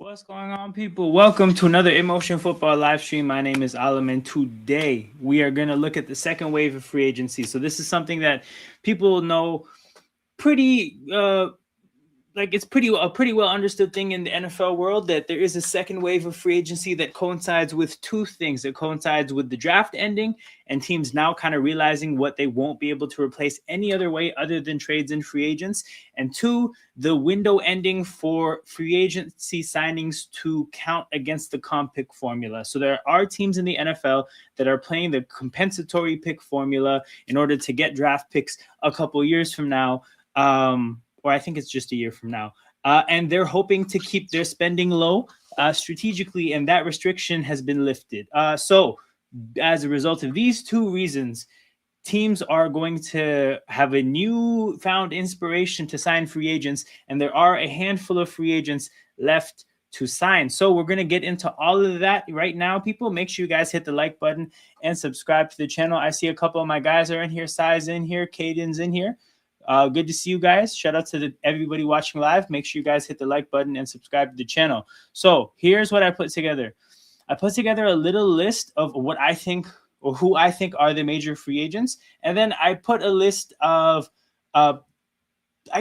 What's going on, people? Welcome to another Emotion Football live stream. My name is Alam, and today we are going to look at the second wave of free agency. So, this is something that people know pretty it's a pretty well understood thing in the NFL world that there is a second wave of free agency that coincides with two things. It coincides with the draft ending and teams now kind of realizing what they won't be able to replace any other way other than trades and free agents. And two, the window ending for free agency signings to count against the comp pick formula. So there are teams in the NFL that are playing the compensatory pick formula in order to get draft picks a couple years from now. Or I think it's just a year from now. And they're hoping to keep their spending low strategically, and that restriction has been lifted. So, as a result of these two reasons, teams are going to have a newfound inspiration to sign free agents, and there are a handful of free agents left to sign. So we're going to get into all of that right now, people. Make sure you guys hit the like button and subscribe to the channel. I see a couple of my guys are in here. Sai's in here. Caden's in here. Good to see you guys. Shout out to everybody watching live. Make sure you guys hit the like button and subscribe to the channel. So here's what I put together. I put together a little list of what I think or who I think are the major free agents. And then I put a list of, I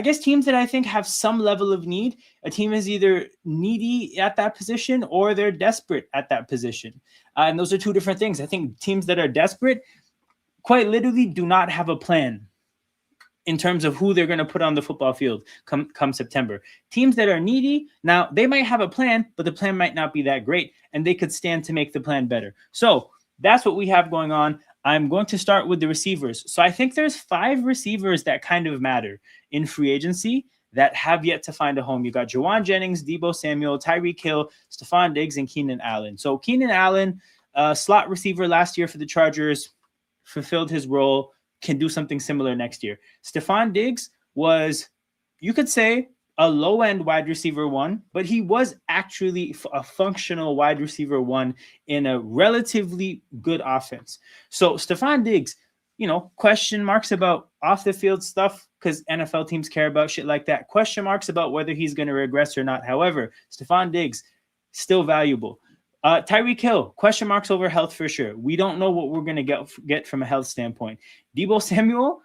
guess, teams that I think have some level of need. A team is either needy at that position or they're desperate at that position. And those are two different things. I think teams that are desperate quite literally do not have a plan in terms of who they're going to put on the football field come September. Teams that are needy, now they might have a plan, but the plan might not be that great, and they could stand to make the plan better. So that's what we have going on. I'm going to start with the receivers. So I think there's 5 receivers that kind of matter in free agency that have yet to find a home. You got Juwan Jennings, Deebo Samuel, Tyreek Hill, Stephon Diggs, and Keenan Allen. So Keenan Allen, slot receiver last year for the Chargers, fulfilled his role, can do something similar next year. Stephon Diggs was, you could say, a low-end wide receiver 1, but he was actually a functional wide receiver 1 in a relatively good offense. So Stephon Diggs, question marks about off-the-field stuff because NFL teams care about shit like that. Question marks about whether he's going to regress or not. However, Stephon Diggs, still valuable. Tyreek Hill, question marks over health for sure. We don't know what we're going to get from a health standpoint. Deebo Samuel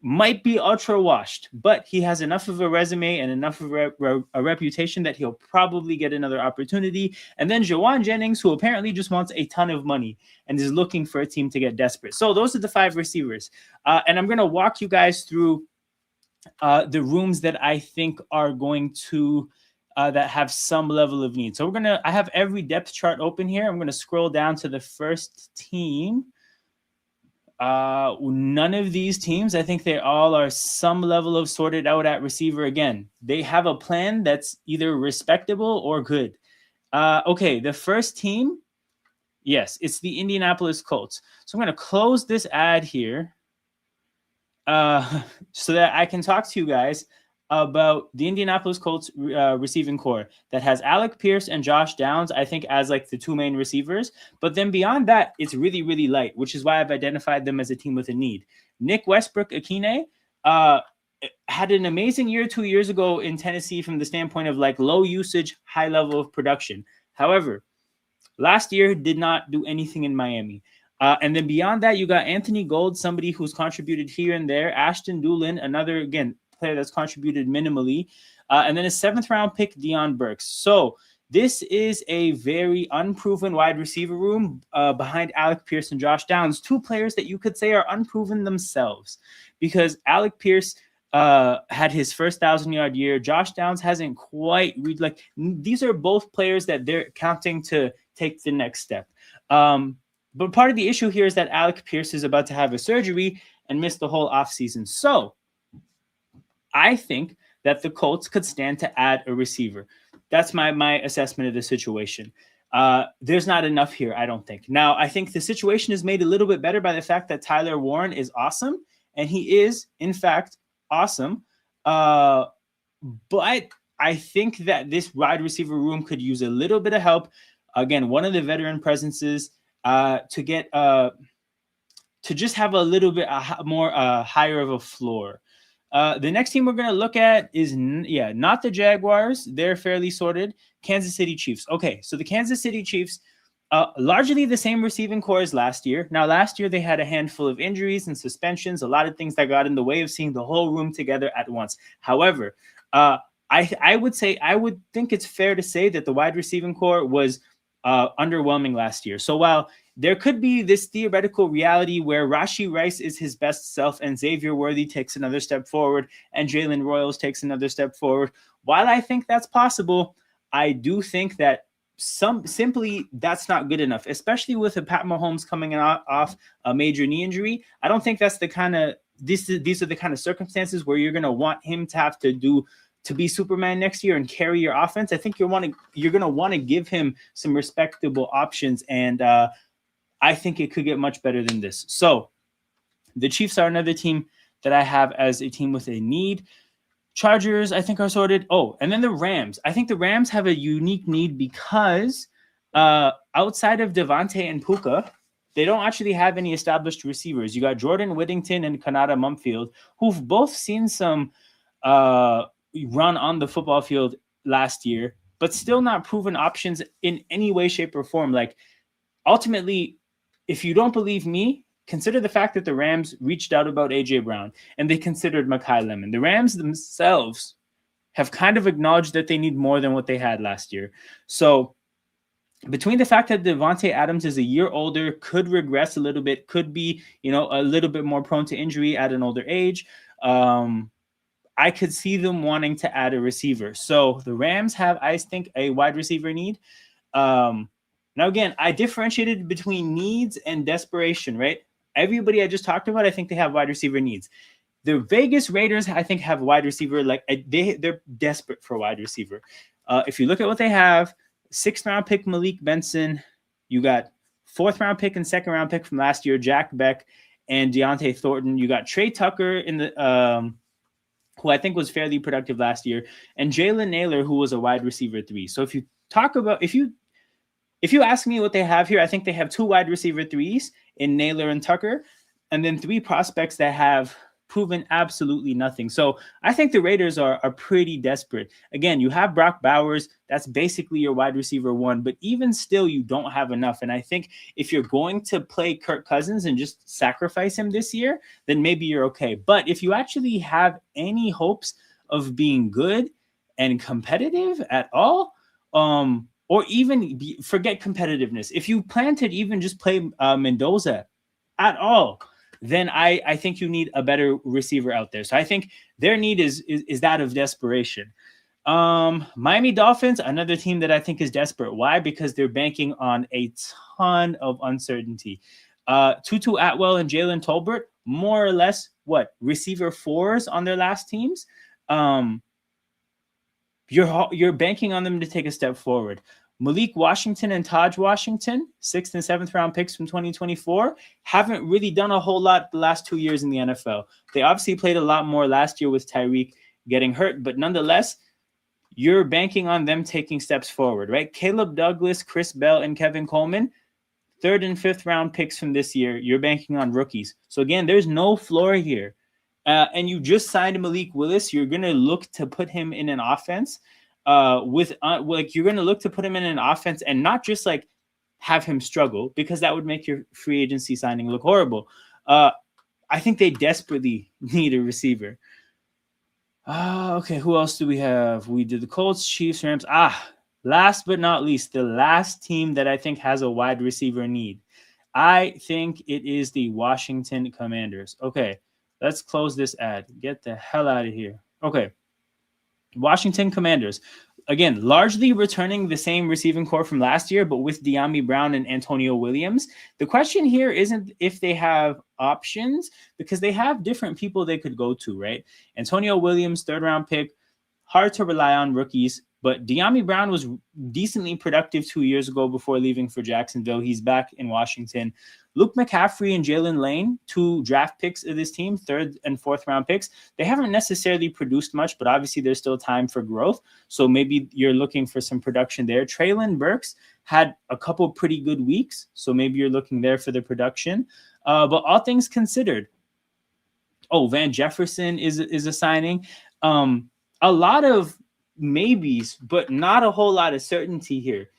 might be ultra washed, but he has enough of a resume and enough of a reputation that he'll probably get another opportunity. And then Juwan Jennings, who apparently just wants a ton of money and is looking for a team to get desperate. So those are the 5 receivers. And I'm going to walk you guys through the rooms that I think are going to that have some level of need. So I have every depth chart open here. I'm going to scroll down to the first team. None of these teams, I think they all are some level of sorted out at receiver. Again, they have a plan that's either respectable or good. Okay, the first team, yes, it's the Indianapolis Colts. So I'm going to close this ad here so that I can talk to you guys about the Indianapolis Colts receiving core that has Alec Pierce and Josh Downs, I think, as like the 2 main receivers. But then beyond that, it's really, really light, which is why I've identified them as a team with a need. Nick Westbrook-Akine had an amazing year 2 years ago in Tennessee from the standpoint of like low usage, high level of production. However, last year did not do anything in Miami. And then beyond that, you got Anthony Gold, somebody who's contributed here and there. Ashton Doolin, another, again, player that's contributed minimally, and then a 7th round pick, Deion Burks. So this is a very unproven wide receiver room behind Alec Pierce and Josh Downs, 2 players that you could say are unproven themselves, because Alec Pierce had his first 1,000-yard year. Josh Downs hasn't quite these are both players that they're counting to take the next step. But part of the issue here is that Alec Pierce is about to have a surgery and miss the whole offseason. So I think that the Colts could stand to add a receiver. That's my assessment of the situation. There's not enough here, I don't think. Now, I think the situation is made a little bit better by the fact that Tyler Warren is awesome, and he is, in fact, awesome. But I think that this wide receiver room could use a little bit of help. Again, one of the veteran presences to just have a little bit more higher of a floor. The next team we're going to look at is, not the Jaguars. They're fairly sorted. Kansas City Chiefs. Okay, so the Kansas City Chiefs, largely the same receiving core as last year. Now, last year they had a handful of injuries and suspensions, a lot of things that got in the way of seeing the whole room together at once. However, I would think it's fair to say that the wide receiving core was underwhelming last year. So while there could be this theoretical reality where Rashee Rice is his best self and Xavier Worthy takes another step forward and Jalen Royals takes another step forward, while I think that's possible, I do think that simply that's not good enough, especially with a Pat Mahomes coming off a major knee injury. I don't think that's the kind of these are the kind of circumstances where you're going to want him to have to be Superman next year and carry your offense. I think you're going to want to give him some respectable options, and I think it could get much better than this. So the Chiefs are another team that I have as a team with a need. Chargers, I think, are sorted. Oh, and then the Rams. I think the Rams have a unique need because outside of Devontae and Puka, they don't actually have any established receivers. You got Jordan Whittington and Kanata Mumfield, who've both seen some run on the football field last year, but still not proven options in any way, shape, or form. Like, ultimately, if you don't believe me, consider the fact that the Rams reached out about A.J. Brown and they considered Mekhi Lemon. The Rams themselves have kind of acknowledged that they need more than what they had last year. So between the fact that Devontae Adams is a year older, could regress a little bit, could be, a little bit more prone to injury at an older age, I could see them wanting to add a receiver. So the Rams have, I think, a wide receiver need. Now, again, I differentiated between needs and desperation, right? Everybody I just talked about, I think they have wide receiver needs. The Vegas Raiders, I think, have wide receiver. Like, they're desperate for a wide receiver. If you look at what they have, 6th-round pick Malik Benson, you got 4th-round pick and 2nd-round pick from last year, Jack Beck and Deontay Thornton. You got Trey Tucker in the who I think was fairly productive last year, and Jalen Naylor, who was a wide receiver 3. So if you ask me what they have here, I think they have 2 wide receiver 3s in Naylor and Tucker, and then 3 prospects that have proven absolutely nothing. So I think the Raiders are pretty desperate. Again, you have Brock Bowers. That's basically your wide receiver 1, but even still, you don't have enough. And I think if you're going to play Kirk Cousins and just sacrifice him this year, then maybe you're okay. But if you actually have any hopes of being good and competitive at all, or even forget competitiveness, if you plan to even just play Mendoza at all, then I think you need a better receiver out there. So I think their need is that of desperation. Miami Dolphins, another team that I think is desperate. Why? Because they're banking on a ton of uncertainty. Tutu Atwell and Jalen Tolbert, more or less, receiver 4s on their last teams. You're banking on them to take a step forward. Malik Washington and Taj Washington, 6th and 7th round picks from 2024, haven't really done a whole lot the last 2 years in the NFL. They obviously played a lot more last year with Tyreek getting hurt, but nonetheless, you're banking on them taking steps forward, right? Caleb Douglas, Chris Bell, and Kevin Coleman, 3rd and 5th round picks from this year. You're banking on rookies. So again, there's no floor here. And you just signed Malik Willis. You're going to look to put him in an offense you're going to look to put him in an offense and not just like have him struggle, because that would make your free agency signing look horrible. I think they desperately need a receiver. Okay, who else do we have? We did the Colts, Chiefs, Rams. Last but not least, the last team that I think has a wide receiver need. I think it is the Washington Commanders. Okay, let's close this ad. Get the hell out of here. Okay. Washington Commanders, again, largely returning the same receiving core from last year, but with De'Ami Brown and Antonio Williams. The question here isn't if they have options, because they have different people they could go to, right? Antonio Williams, 3rd round pick, hard to rely on rookies, but De'Ami Brown was decently productive 2 years ago before leaving for Jacksonville. He's back in Washington. Luke McCaffrey and Jalen Lane, 2 draft picks of this team, 3rd and 4th round picks. They haven't necessarily produced much, but obviously there's still time for growth. So maybe you're looking for some production there. Treylon Burks had a couple pretty good weeks, so maybe you're looking there for the production. But all things considered, Oh, Van Jefferson is a signing. Um, a lot of maybes, but not a whole lot of certainty here.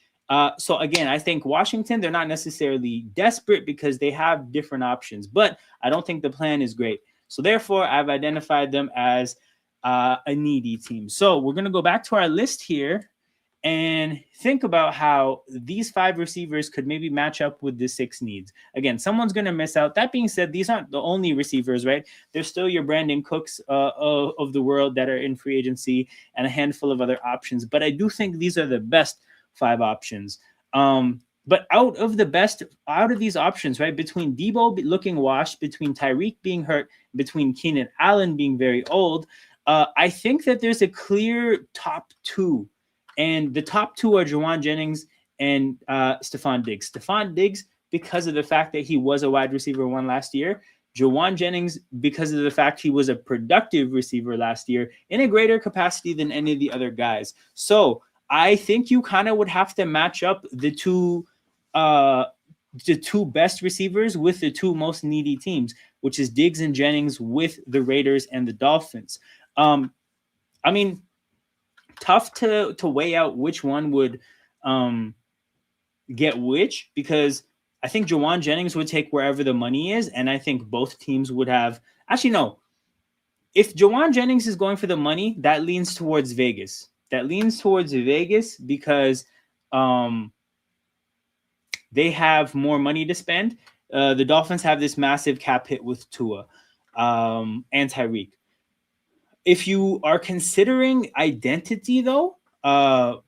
So again, I think Washington, they're not necessarily desperate because they have different options, but I don't think the plan is great. So therefore, I've identified them as a needy team. So we're gonna go back to our list here and think about how these 5 receivers could maybe match up with the 6 needs. Again, someone's going to miss out. That being said, these aren't the only receivers, right? There's still your Brandon Cooks of the world that are in free agency and a handful of other options. But I do think these are the best 5 options. But out of these options, right, between Deebo looking washed, between Tyreek being hurt, between Keenan Allen being very old, I think that there's a clear top 2. And the top 2 are Juwan Jennings and Stephon Diggs. Stephon Diggs, because of the fact that he was a wide receiver 1 last year. Juwan Jennings, because of the fact he was a productive receiver last year in a greater capacity than any of the other guys. So I think you kind of would have to match up the two best receivers with the 2 most needy teams, which is Diggs and Jennings with the Raiders and the Dolphins. I mean, tough to weigh out which one would get which, because I think Juwan Jennings would take wherever the money is, and I think both teams would have. Actually, no. If Juwan Jennings is going for the money, that leans towards Vegas. Because they have more money to spend. The Dolphins have this massive cap hit with Tua and Tyreek. If you are considering identity, though, the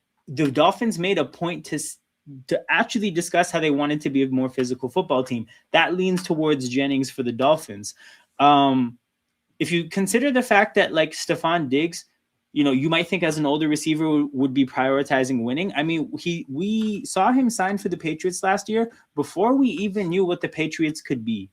Dolphins made a point to actually discuss how they wanted to be a more physical football team. That leans towards Jennings for the Dolphins. If you consider the fact that, like, Stephon Diggs, you might think as an older receiver would be prioritizing winning. I mean, we saw him sign for the Patriots last year before we even knew what the Patriots could be.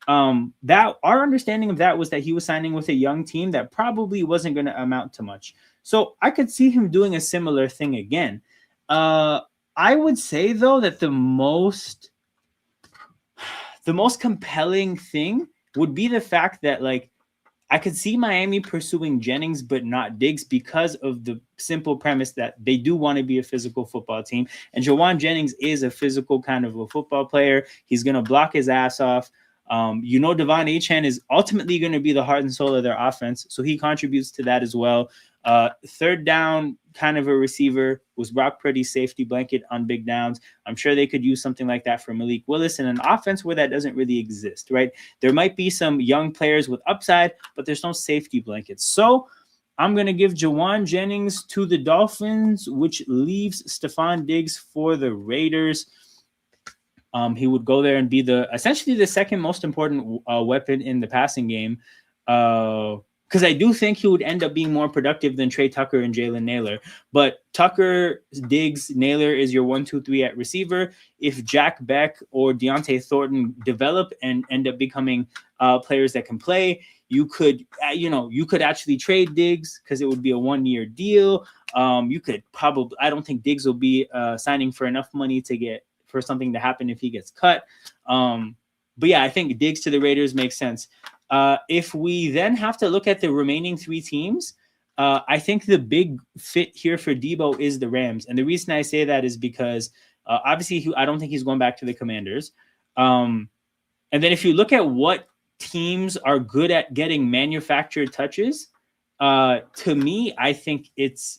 That our understanding of that was that he was signing with a young team that probably wasn't going to amount to much. So I could see him doing a similar thing again. I would say, though, that the most compelling thing would be the fact that, like, I could see Miami pursuing Jennings but not Diggs because of the simple premise that they do want to be a physical football team. And Juwan Jennings is a physical kind of a football player. He's going to block his ass off. Devon Achane is ultimately going to be the heart and soul of their offense, so he contributes to that as well. Third down kind of a receiver, was Brock Purdy's safety blanket on big downs. I'm sure they could use something like that for Malik Willis in an offense where that doesn't really exist, right? There might be some young players with upside, but there's no safety blankets. So I'm going to give Juwan Jennings to the Dolphins, which leaves Stephon Diggs for the Raiders. He would go there and be essentially the second most important weapon in the passing game. Because I do think he would end up being more productive than Trey Tucker and Jalen Nailor. But Tucker, Diggs, Nailor is your 1, 2, 3 at receiver. If Jack Beck or Deontay Thornton develop and end up becoming players that can play, you could actually trade Diggs because it would be a 1-year deal. You could probably, I don't think Diggs will be signing for enough money for something to happen if he gets cut. But yeah, I think Diggs to the Raiders makes sense. If we then have to look at the remaining 3 teams, I think the big fit here for Deebo is the Rams. And the reason I say that is because obviously I don't think he's going back to the Commanders. And then if you look at what teams are good at getting manufactured touches, to me, I think it's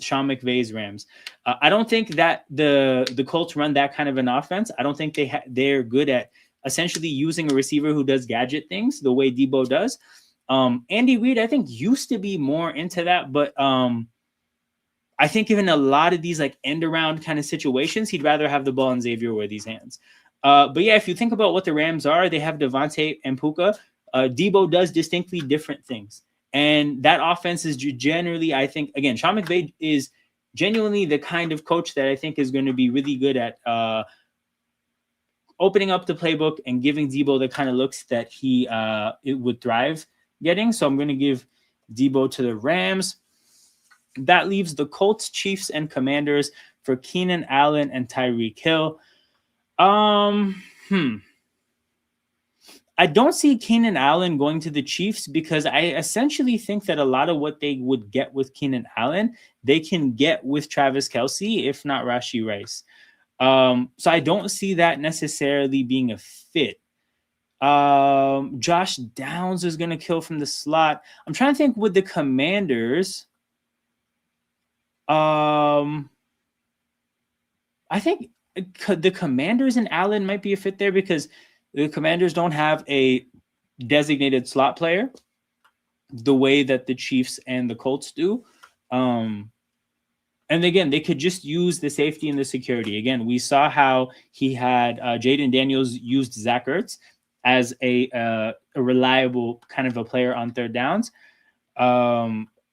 Sean McVay's Rams. I don't think that the Colts run that kind of an offense. I don't think they're good at essentially using a receiver who does gadget things the way Deebo does. Andy Reid, I think, used to be more into that, but I think even a lot of these like end around kind of situations, he'd rather have the ball in Xavier Worthy's hands. But yeah, if you think about what the Rams are, they have Devontae and Puka. Deebo does distinctly different things. And that offense is generally, I think, again, Sean McVay is genuinely the kind of coach that I think is going to be really good at opening up the playbook and giving Deebo the kind of looks that it would thrive getting. So I'm going to give Deebo to the Rams. That leaves the Colts, Chiefs, and Commanders for Keenan Allen and Tyreek Hill. I I don't see Keenan Allen going to the Chiefs because I essentially think that a lot of what they would get with Keenan Allen, they can get with Travis Kelce, if not Rashee Rice. So I don't see that necessarily being a fit. Josh Downs is going to kill from the slot. I'm trying to think with the Commanders. I think the Commanders and Allen might be a fit there because the Commanders don't have a designated slot player the way that the Chiefs and the Colts do. And again, they could just use the safety and the security. Again, we saw how he had Jaden Daniels used Zach Ertz as a reliable kind of a player on third downs.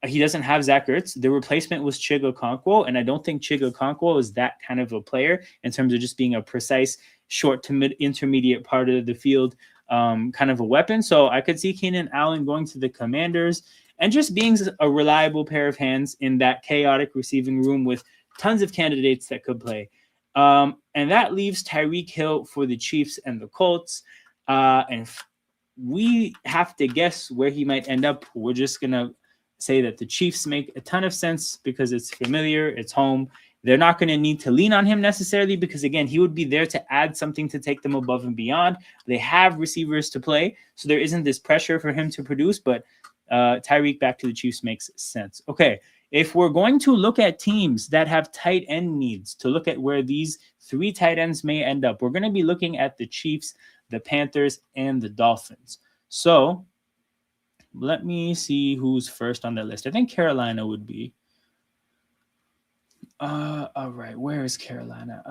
He doesn't have Zach Ertz. The replacement was Chig Okonkwo, and I don't think Chig Okonkwo is that kind of a player in terms of just being a precise short to mid intermediate part of the field kind of a weapon. So I could see Keenan Allen going to the Commanders and just being a reliable pair of hands in that chaotic receiving room with tons of candidates that could play. And that leaves Tyreek Hill for the Chiefs and the Colts. And we have to guess where he might end up. We're just going to say that the Chiefs make a ton of sense because it's familiar, it's home. They're not going to need to lean on him necessarily because, again, he would be there to add something to take them above and beyond. They have receivers to play, so there isn't this pressure for him to produce, but Tyreek back to the Chiefs makes sense. Okay, if we're going to look at teams that have tight end needs, to look at where these three tight ends may end up, we're going to be looking at the Chiefs, the Panthers, and the Dolphins. So let me see who's first on that list. I think Carolina would be. All right, where is Carolina?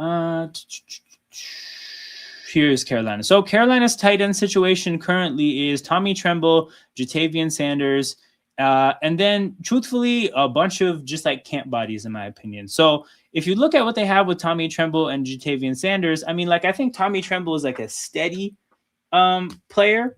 Here's Carolina. So Carolina's tight end situation currently is Tommy Tremble, Jatavian Sanders, and then truthfully, a bunch of just like camp bodies, in my opinion. So if you look at what they have with Tommy Tremble and Jatavian Sanders, I mean, like, I think Tommy Tremble is like a steady player.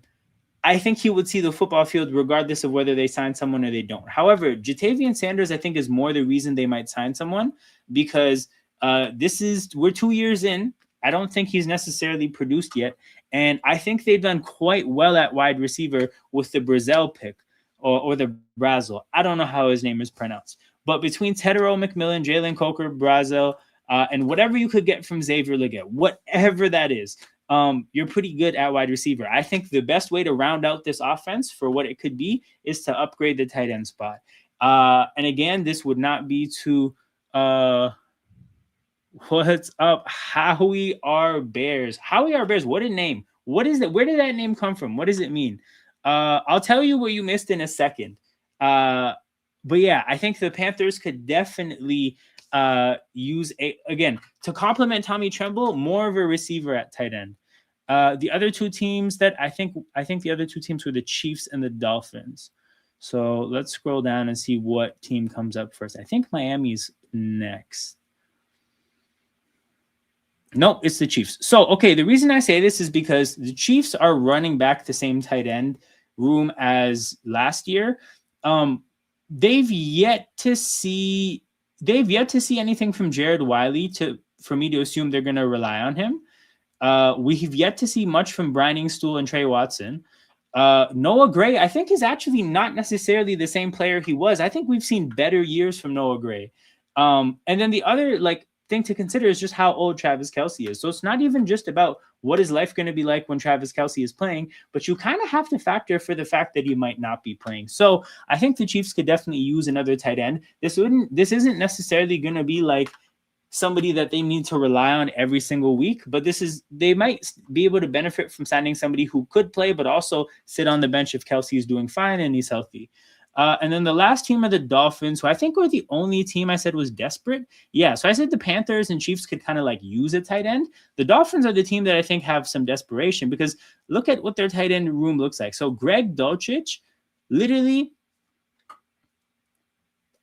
I think he would see the football field regardless of whether they sign someone or they don't. However, Jatavian Sanders, I think, is more the reason they might sign someone because we're 2 years in. I don't think he's necessarily produced yet. And I think they've done quite well at wide receiver with the Brazel pick or the Brazel. I don't know how his name is pronounced. But between Tedero McMillan, Jalen Coker, Brazel, and whatever you could get from Xavier Legette, whatever that is, you're pretty good at wide receiver. I think the best way to round out this offense for what it could be is to upgrade the tight end spot. And again, this would not be to what's up, Howie R. Bears. Howie R. Bears, what a name. What is that? Where did that name come from? What does it mean? I'll tell you what you missed in a second. But yeah, I think the Panthers could definitely use again to complement Tommy Tremble, more of a receiver at tight end. The other two teams that I think the other two teams were the Chiefs and the Dolphins. So let's scroll down and see what team comes up first. I think Miami's next. No, it's the Chiefs. So, okay, the reason I say this is because the Chiefs are running back the same tight end room as last year. They've yet to see anything from Jared Wiley for me to assume they're going to rely on him. We've yet to see much from Brian Ingstool and Trey Watson. Noah Gray, I think, is actually not necessarily the same player he was. I think we've seen better years from Noah Gray. And then the other thing to consider is just how old Travis Kelce is. So it's not even just about what is life going to be like when Travis Kelce is playing, but you kind of have to factor for the fact that he might not be playing. So I think the Chiefs could definitely use another tight end. This isn't necessarily going to be like somebody that they need to rely on every single week, but they might be able to benefit from signing somebody who could play, but also sit on the bench if Kelce is doing fine and he's healthy. And then the last team are the Dolphins, who I think were the only team I said was desperate. Yeah, so I said the Panthers and Chiefs could kind of use a tight end. The Dolphins are the team that I think have some desperation because look at what their tight end room looks like. So Greg Dulcich, literally,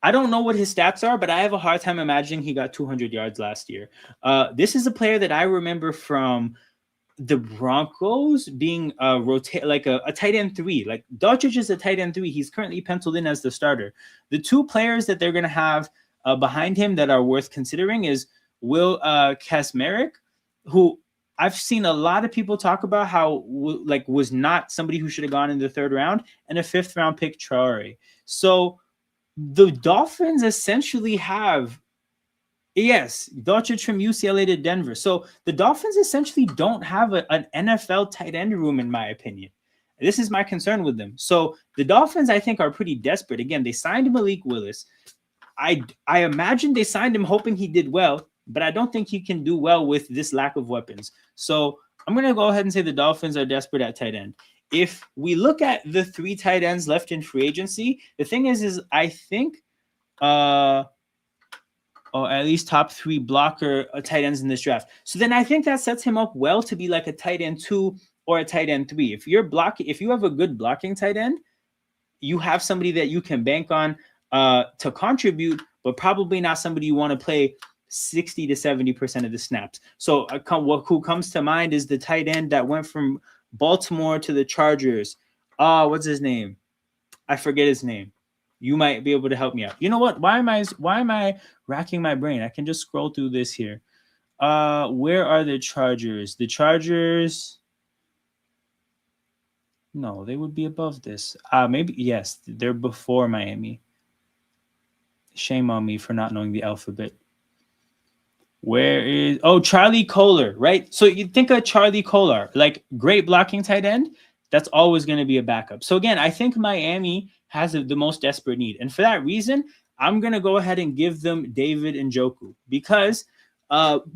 I don't know what his stats are, but I have a hard time imagining he got 200 yards last year. This is a player that I remember from the Broncos being a tight end 3. Like Dulcich is a tight end 3. He's currently penciled in as the starter. The two players that they're going to have behind him that are worth considering is Will Kasmerick, who I've seen a lot of people talk about how was not somebody who should have gone in the third round, and a fifth round pick, Traore. So the Dolphins essentially have, yes, Dodgers from UCLA to Denver. So the Dolphins essentially don't have an NFL tight end room, in my opinion. This is my concern with them. So the Dolphins, I think, are pretty desperate. Again, they signed Malik Willis. I imagine they signed him hoping he did well, but I don't think he can do well with this lack of weapons. So I'm going to go ahead and say the Dolphins are desperate at tight end. If we look at the 3 tight ends left in free agency, the thing is I think at least top 3 blocker tight ends in this draft. So then I think that sets him up well to be like a tight end 2 or a tight end 3. If you have a good blocking tight end, you have somebody that you can bank on to contribute, but probably not somebody you want to play 60 to 70% of the snaps. So who comes to mind is the tight end that went from Baltimore to the Chargers. What's his name? I forget his name. You might be able to help me out. You know what? Why am I racking my brain? I can just scroll through this here. Where are the Chargers? The Chargers. No, they would be above this. Maybe, yes, they're before Miami. Shame on me for not knowing the alphabet. Where is... Oh, Charlie Kolar, right? So you think of Charlie Kolar, like great blocking tight end. That's always going to be a backup. So again, I think Miami has the most desperate need. And for that reason, I'm going to go ahead and give them David Njoku because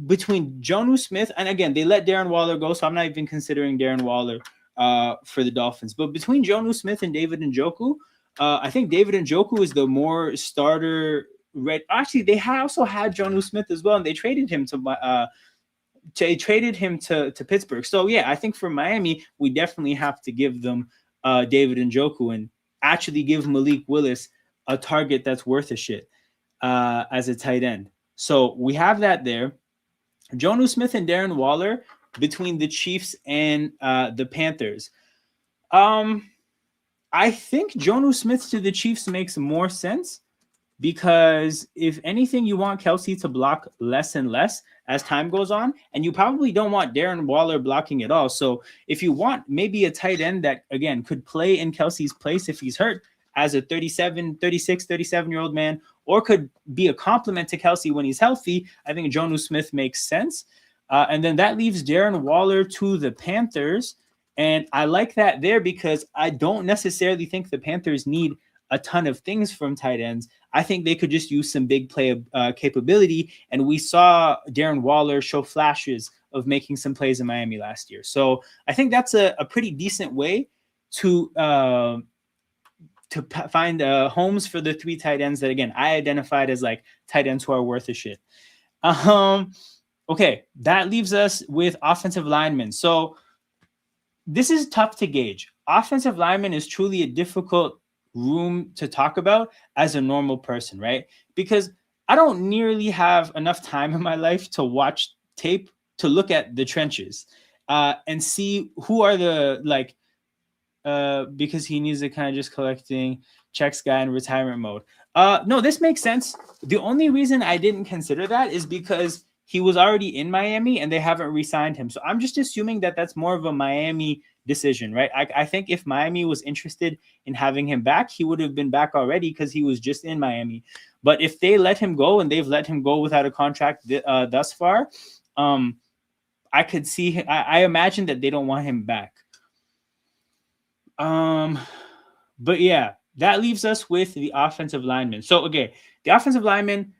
between Jonnu Smith, and again, they let Darren Waller go, so I'm not even considering Darren Waller for the Dolphins. But between Jonnu Smith and David Njoku, I think David Njoku is the more starter. Actually, they also had Jonnu Smith as well, and they traded him to Pittsburgh. So yeah, I think for Miami, we definitely have to give them David Njoku and actually give Malik Willis a target that's worth a shit as a tight end. So we have that there. Jonnu Smith and Darren Waller between the Chiefs and the Panthers. I think Jonnu Smith to the Chiefs makes more sense because if anything, you want Kelce to block less and less as time goes on, and you probably don't want Darren Waller blocking at all. So if you want maybe a tight end that, again, could play in Kelce's place if he's hurt as a 37-year-old man, or could be a complement to Kelce when he's healthy, I think Jonnu Smith makes sense. And then that leaves Darren Waller to the Panthers. And I like that there because I don't necessarily think the Panthers need a ton of things from tight ends. I think they could just use some big play capability. And we saw Darren Waller show flashes of making some plays in Miami last year. So I think that's a pretty decent way to find homes for the 3 tight ends that, again, I identified as like tight ends who are worth a shit. Okay, that leaves us with offensive linemen. So this is tough to gauge. Offensive lineman is truly a difficult room to talk about as a normal person, right? Because I don't nearly have enough time in my life to watch tape to look at the trenches and see who are the because he needs to kind of just collecting checks guy in retirement mode. No, this makes sense. The only reason I didn't consider that is because he was already in Miami and they haven't re-signed him. So I'm just assuming that that's more of a Miami decision, right? I think if Miami was interested in having him back, he would have been back already because he was just in Miami. But if they let him go, and they've let him go without a contract thus far, I could see, I imagine that they don't want him back. But yeah, that leaves us with the offensive linemen. So, okay, the offensive linemen,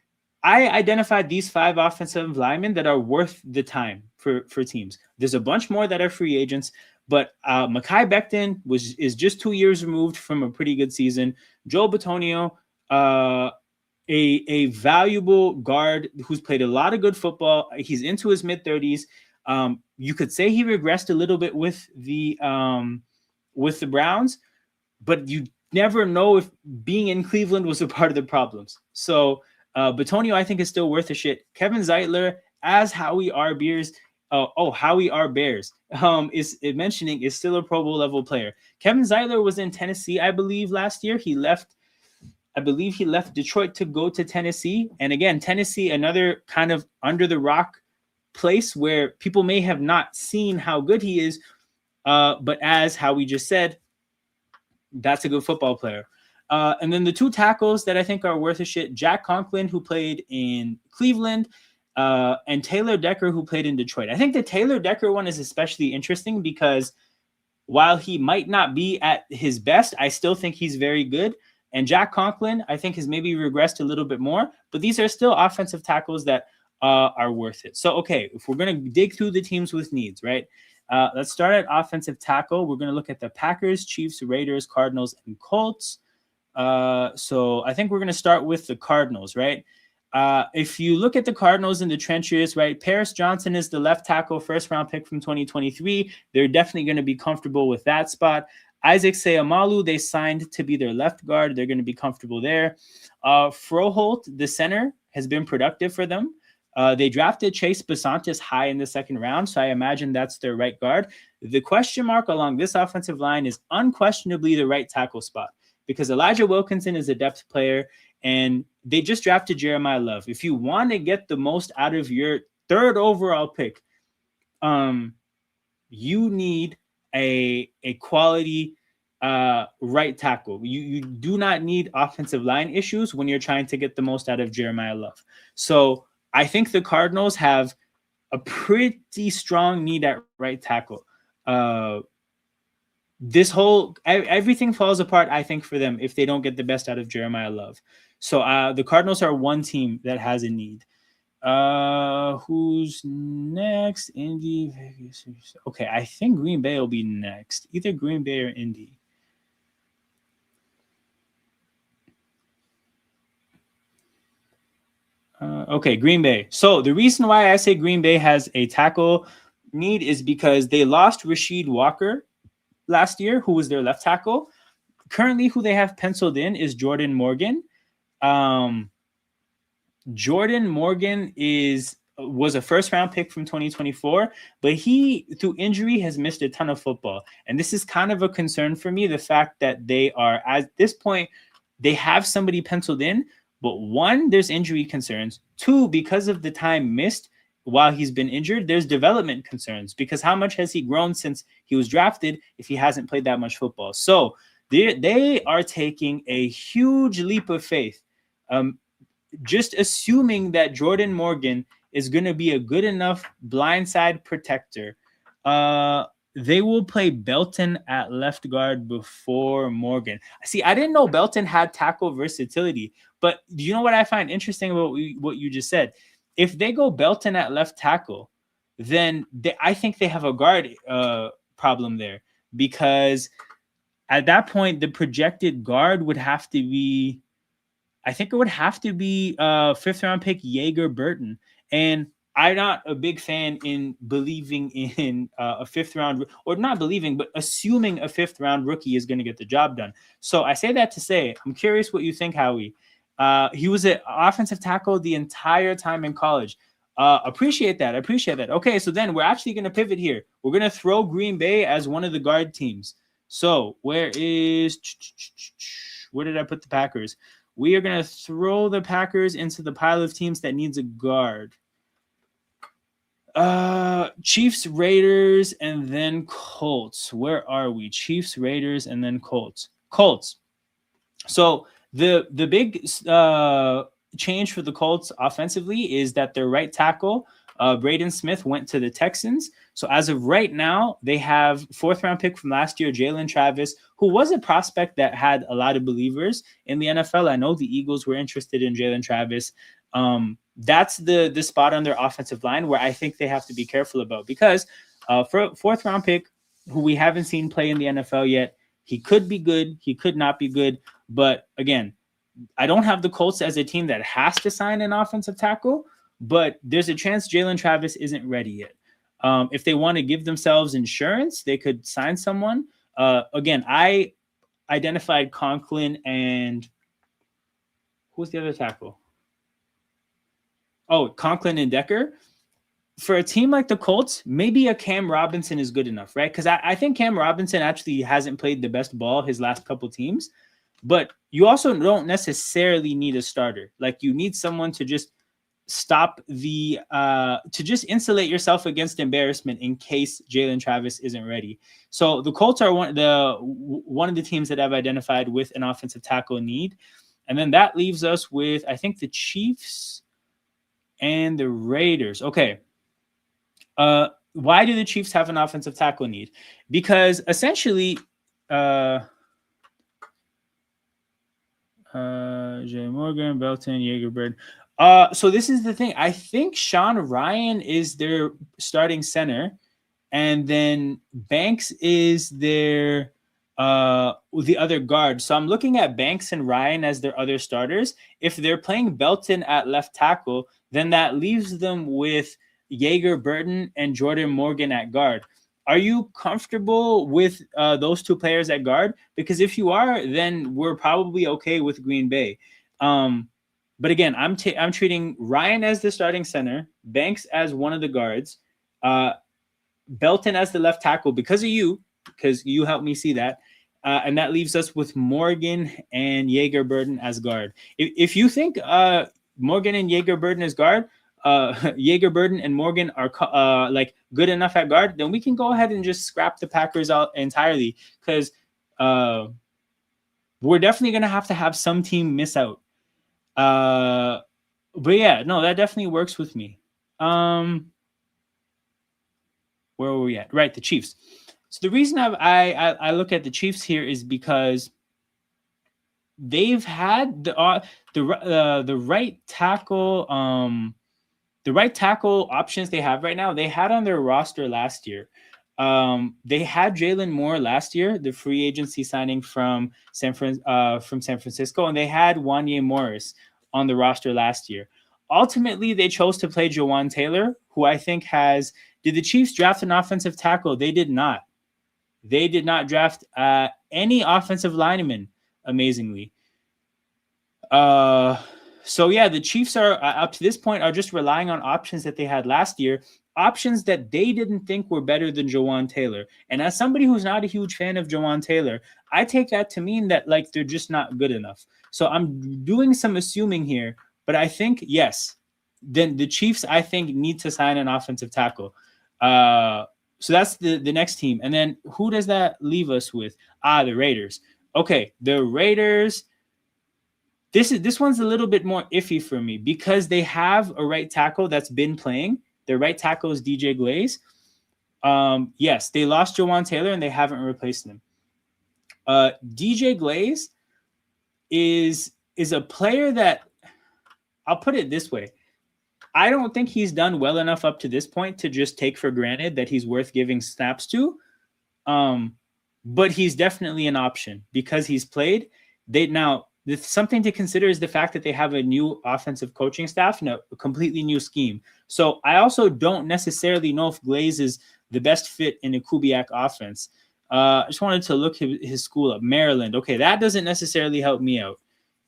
I identified these 5 offensive linemen that are worth the time for teams. There's a bunch more that are free agents, but Mekhi Becton is just 2 years removed from a pretty good season. Joel Bitonio, a valuable guard who's played a lot of good football. He's into his mid-30s. You could say he regressed a little bit with the Browns, but you never know if being in Cleveland was a part of the problems. So Bitonio, I think, is still worth a shit. Kevin Zeitler as Howie R. Bears, Howie R. Bears is still a Pro Bowl level player. Kevin Zeitler was in Tennessee, I believe, last year. He left Detroit to go to Tennessee. And again, Tennessee, another kind of under the rock place where people may have not seen how good he is, but as how we just said, that's a good football player. And then the two tackles that I think are worth a shit: Jack Conklin, who played in Cleveland, and Taylor Decker, who played in Detroit. I think the Taylor Decker one is especially interesting because while he might not be at his best, I still think he's very good. And Jack Conklin, I think, has maybe regressed a little bit more, but these are still offensive tackles that are worth it. So, okay, if we're going to dig through the teams with needs, right? Let's start at offensive tackle. We're going to look at the Packers, Chiefs, Raiders, Cardinals, and Colts. So I think we're going to start with the Cardinals, right? If you look at the Cardinals in the trenches, right, Paris Johnson is the left tackle, first-round pick from 2023. They're definitely going to be comfortable with that spot. Isaac Seumalo, they signed to be their left guard. They're going to be comfortable there. Froholt, the center, has been productive for them. They drafted Chase Besantis high in the second round, so I imagine that's their right guard. The question mark along this offensive line is unquestionably the right tackle spot, because Elijah Wilkinson is a depth player, and they just drafted Jeremiah Love. If you want to get the most out of your third overall pick, you need a quality right tackle. You do not need offensive line issues when you're trying to get the most out of Jeremiah Love. So I think the Cardinals have a pretty strong need at right tackle. Everything falls apart, I think, for them if they don't get the best out of Jeremiah Love. So the Cardinals are one team that has a need. Who's next? Indy, Vegas. Okay, I think Green Bay will be next. Either Green Bay or Indy. Okay, Green Bay. So the reason why I say Green Bay has a tackle need is because they lost Rasheed Walker last year, who was their left tackle. Currently, who they have penciled in is Jordan Morgan. Jordan Morgan was a first-round pick from 2024, but he, through injury, has missed a ton of football. And this is kind of a concern for me, the fact that they are, at this point, they have somebody penciled in, but one, there's injury concerns. Two, because of the time missed while he's been injured, there's development concerns, because how much has he grown since he was drafted if he hasn't played that much football? So they are taking a huge leap of faith, just assuming that Jordan Morgan is going to be a good enough blindside protector. They will play Belton at left guard before Morgan. See, I didn't know Belton had tackle versatility, but do you know what I find interesting about what you just said? If they go Belton at left tackle, then I think they have a guard problem there, because at that point, the projected guard would have to be, I think it would have to be fifth-round pick Yeager Burton. And I'm not a big fan in believing in a fifth-round, or not believing, but assuming a fifth-round rookie is going to get the job done. So I say that to say, I'm curious what you think, Howie. He was an offensive tackle the entire time in college. Appreciate that. Okay, so then we're actually going to pivot here. We're going to throw Green Bay as one of the guard teams. So where did I put the Packers? We are going to throw the Packers into the pile of teams that needs a guard. Chiefs, Raiders, and then Colts. Where are we? Chiefs, Raiders, and then Colts. So the big change for the Colts offensively is that their right tackle, Braden Smith, went to the Texans. So as of right now, they have fourth-round pick from last year, Jalen Travis, who was a prospect that had a lot of believers in the NFL. I know the Eagles were interested in Jalen Travis. That's the spot on their offensive line where I think they have to be careful about, because for fourth-round pick, who we haven't seen play in the NFL yet, he could be good, he could not be good. But again, I don't have the Colts as a team that has to sign an offensive tackle, but there's a chance Jalen Travis isn't ready yet. If they want to give themselves insurance, they could sign someone. Again, I identified Conklin and who's the other tackle? Oh, Conklin and Decker. For a team like the Colts, maybe a Cam Robinson is good enough, right? Because I think Cam Robinson actually hasn't played the best ball his last couple teams, but you also don't necessarily need a starter. Like, you need someone to just stop the to just insulate yourself against embarrassment in case Jalen Travis isn't ready. So the Colts are one of the teams that I've identified with an offensive tackle need, and then that leaves us with, I think, the Chiefs and the Raiders. Okay. Why do the Chiefs have an offensive tackle need? Because essentially, Jay Morgan, Belton, Jagerbird. So this is the thing. I think Sean Ryan is their starting center, and then Banks is their the other guard. So I'm looking at Banks and Ryan as their other starters. If they're playing Belton at left tackle, then that leaves them with Jaeger Burton and Jordan Morgan at guard. Are you comfortable with those two players at guard? Because if you are, then we're probably okay with Green Bay. But again, I'm treating Ryan as the starting center, Banks as one of the guards, Belton as the left tackle because you helped me see that. And that leaves us with Morgan and Jaeger Burton as guard. If you think Morgan and Jaeger Burton as guard, Jaeger Burton and Morgan are like good enough at guard, then we can go ahead and just scrap the Packers out entirely, because we're definitely going to have some team miss out. But yeah, no, that definitely works with me. Where were we at? Right, the Chiefs. So the reason I look at the Chiefs here is because they've had the right tackle the right tackle options they have right now, they had on their roster last year. They had Jalen Moore last year, the free agency signing from San Francisco, and they had Wanye Morris on the roster last year. Ultimately, they chose to play Jawan Taylor, who I think has. Did the Chiefs draft an offensive tackle? They did not. They did not draft any offensive lineman, amazingly. So yeah, the Chiefs are up to this point are just relying on options that they had last year, options that they didn't think were better than Jawan Taylor. And as somebody who's not a huge fan of Jawan Taylor, I take that to mean that like they're just not good enough. So I'm doing some assuming here, but I think yes, then the Chiefs I think need to sign an offensive tackle. So that's the next team. And then who does that leave us with? The Raiders. Okay, the Raiders. This one's a little bit more iffy for me because they have a right tackle that's been playing. Their right tackle is DJ Glaze. Yes, they lost Jawan Taylor and they haven't replaced him. DJ Glaze is a player that, I'll put it this way. I don't think he's done well enough up to this point to just take for granted that he's worth giving snaps to. But he's definitely an option because he's played. Something to consider is the fact that they have a new offensive coaching staff and a completely new scheme. So I also don't necessarily know if Glaze is the best fit in a Kubiak offense. I just wanted to look his school up. Maryland. Okay, that doesn't necessarily help me out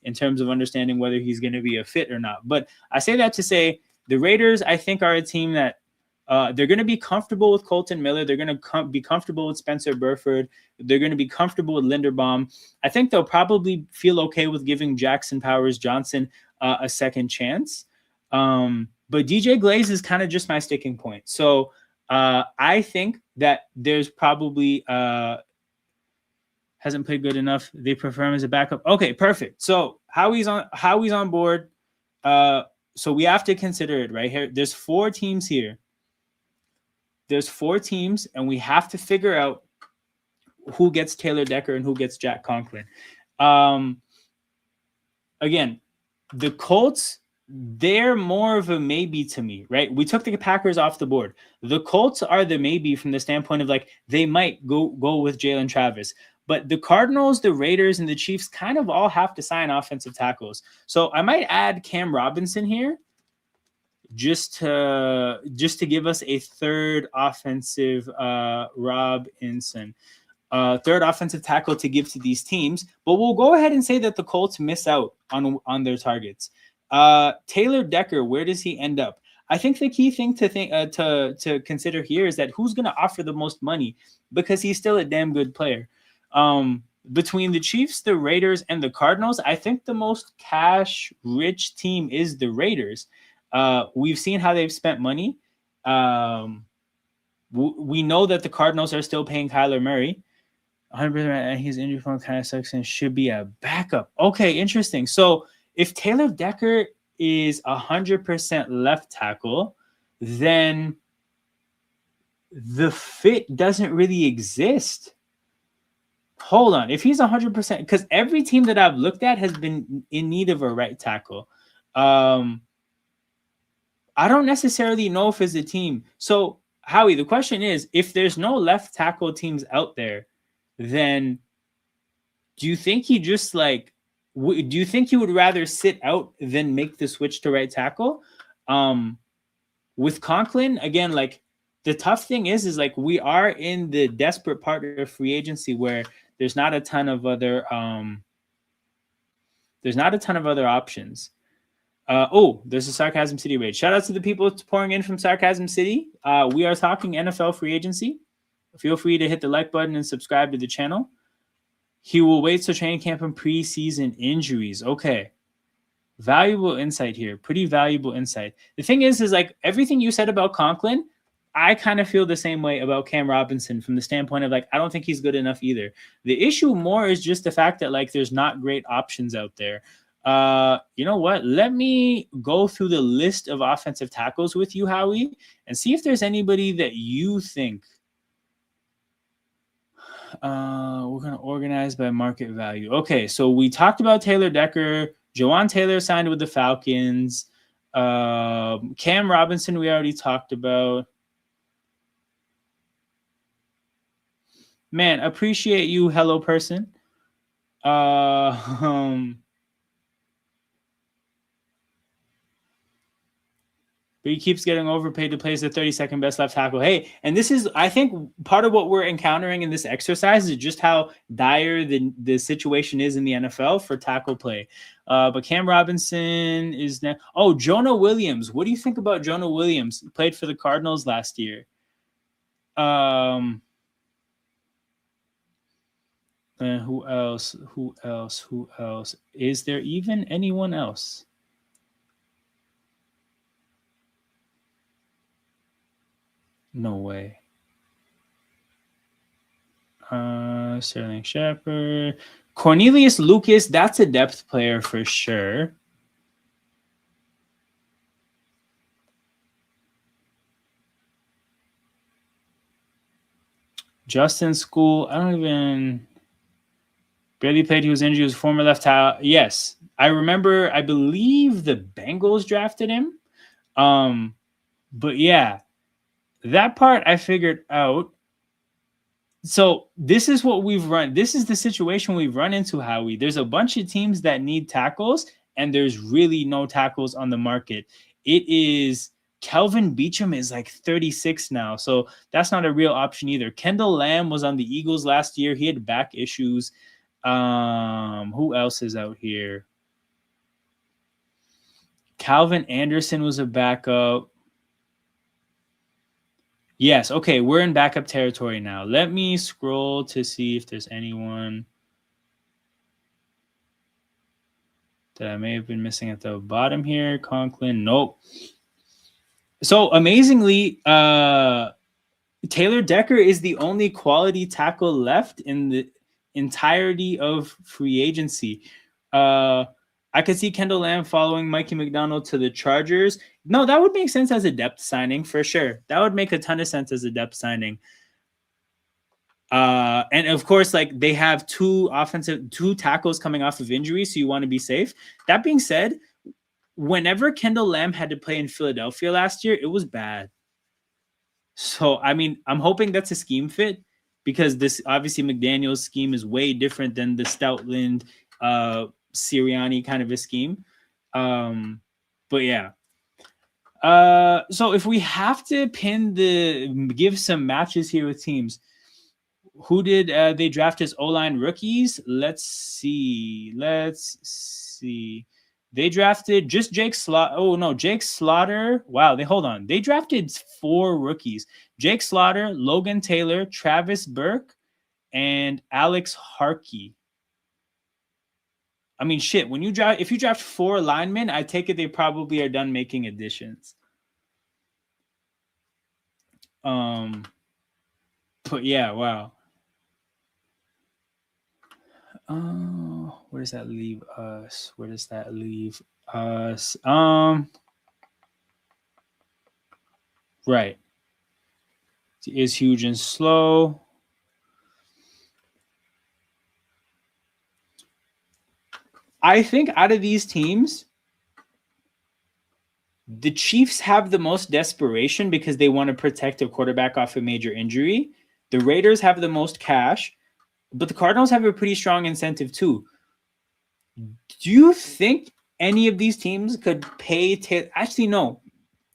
in terms of understanding whether he's going to be a fit or not. But I say that to say the Raiders, I think, are a team that they're going to be comfortable with Colton Miller. They're going to be comfortable with Spencer Burford. They're going to be comfortable with Linderbaum. I think they'll probably feel okay with giving Jackson Powers Johnson a second chance. But DJ Glaze is kind of just my sticking point. So I think that there's probably hasn't played good enough. They prefer him as a backup. Okay, perfect. So Howie's on board. So we have to consider it right here. There's 4 teams here. There's 4 teams, and we have to figure out who gets Taylor Decker and who gets Jack Conklin. Again, the Colts, they're more of a maybe to me, right? We took the Packers off the board. The Colts are the maybe from the standpoint of like they might go with Jalen Travis. But the Cardinals, the Raiders, and the Chiefs kind of all have to sign offensive tackles. So I might add Cam Robinson here just to give us a third offensive Robinson. Third offensive tackle to give to these teams. But we'll go ahead and say that the Colts miss out on their targets. Taylor Decker, where does he end up? I think the key thing to consider here is that who's going to offer the most money, because he's still a damn good player. Between the Chiefs, the Raiders, and the Cardinals, I think the most cash-rich team is the Raiders. We've seen how they've spent money. Um, we know that the Cardinals are still paying Kyler Murray. 100%, and he's injury prone, kind of sucks, and should be a backup. Okay, interesting. So if Taylor Decker is 100% left tackle, then the fit doesn't really exist. Hold on. If he's 100%, because every team that I've looked at has been in need of a right tackle. I don't necessarily know if it's a team. So, Howie, the question is, if there's no left tackle teams out there, then do you think he just like do you think he would rather sit out than make the switch to right tackle? With Conklin, again, like the tough thing is like we are in the desperate part of free agency where there's not a ton of other options. There's a Sarcasm City raid. Shout out to the people pouring in from Sarcasm City. We are talking NFL free agency. Feel free to hit the like button and subscribe to the channel. He will wait till training camp and preseason injuries. Okay. Valuable insight here. Pretty valuable insight. The thing is like everything you said about Conklin, I kind of feel the same way about Cam Robinson from the standpoint of like, I don't think he's good enough either. The issue more is just the fact that like there's not great options out there. You know what? Let me go through the list of offensive tackles with you, Howie, and see if there's anybody that you think we're going to organize by market value. Okay, so we talked about Taylor Decker. Jawan Taylor signed with the Falcons. Cam Robinson, we already talked about. Man, appreciate you, hello person. But he keeps getting overpaid to play as the 32nd best left tackle. Hey, and this is, I think, part of what we're encountering in this exercise is just how dire the situation is in the NFL for tackle play. But Cam Robinson is now. Oh, Jonah Williams. What do you think about Jonah Williams? He played for the Cardinals last year. Who else? Who else? Who else? Is there even anyone else? No way. Sterling Shepard. Cornelius Lucas, that's a depth player for sure. Justin School, I don't even barely played. He was injured. He was former left tackle. Yes, I remember. I believe the Bengals drafted him. But yeah, that part I figured out. So this is what we've run. This is the situation we've run into, Howie. There's a bunch of teams that need tackles, and there's really no tackles on the market. It is Kelvin Beachum is like 36 now, so that's not a real option either. Kendall Lamb was on the Eagles last year. He had back issues. Who else is out here? Calvin Anderson was a backup. Yes, okay, we're in backup territory now. Let me scroll to see if there's anyone that I may have been missing at the bottom here. Conklin, nope. So amazingly, Taylor Decker is the only quality tackle left in the entirety of free agency. I could see Kendall Lamb following Mikey McDonald to the Chargers. No, that would make sense as a depth signing for sure. That would make a ton of sense as a depth signing. And of course, like they have two tackles coming off of injury, so you want to be safe. That being said, whenever Kendall Lamb had to play in Philadelphia last year, it was bad. So, I mean, I'm hoping that's a scheme fit because this obviously McDaniel's scheme is way different than the Stoutland, Sirianni kind of a scheme. But yeah. So if we have to give some matches here with teams, who did they draft as O-line rookies? Let's see. They drafted just Jake Slaughter. Oh, no, Jake Slaughter. Wow, hold on. They drafted 4 rookies. Jake Slaughter, Logan Taylor, Travis Burke, and Alex Harkey. I mean, shit. If you draft 4 linemen, I take it they probably are done making additions. But yeah, wow. Oh, where does that leave us? Where does that leave us? Right. Is huge and slow. I think out of these teams, the Chiefs have the most desperation because they want to protect a quarterback off a major injury. The Raiders have the most cash, but the Cardinals have a pretty strong incentive too. Do you think any of these teams could pay? Actually, no.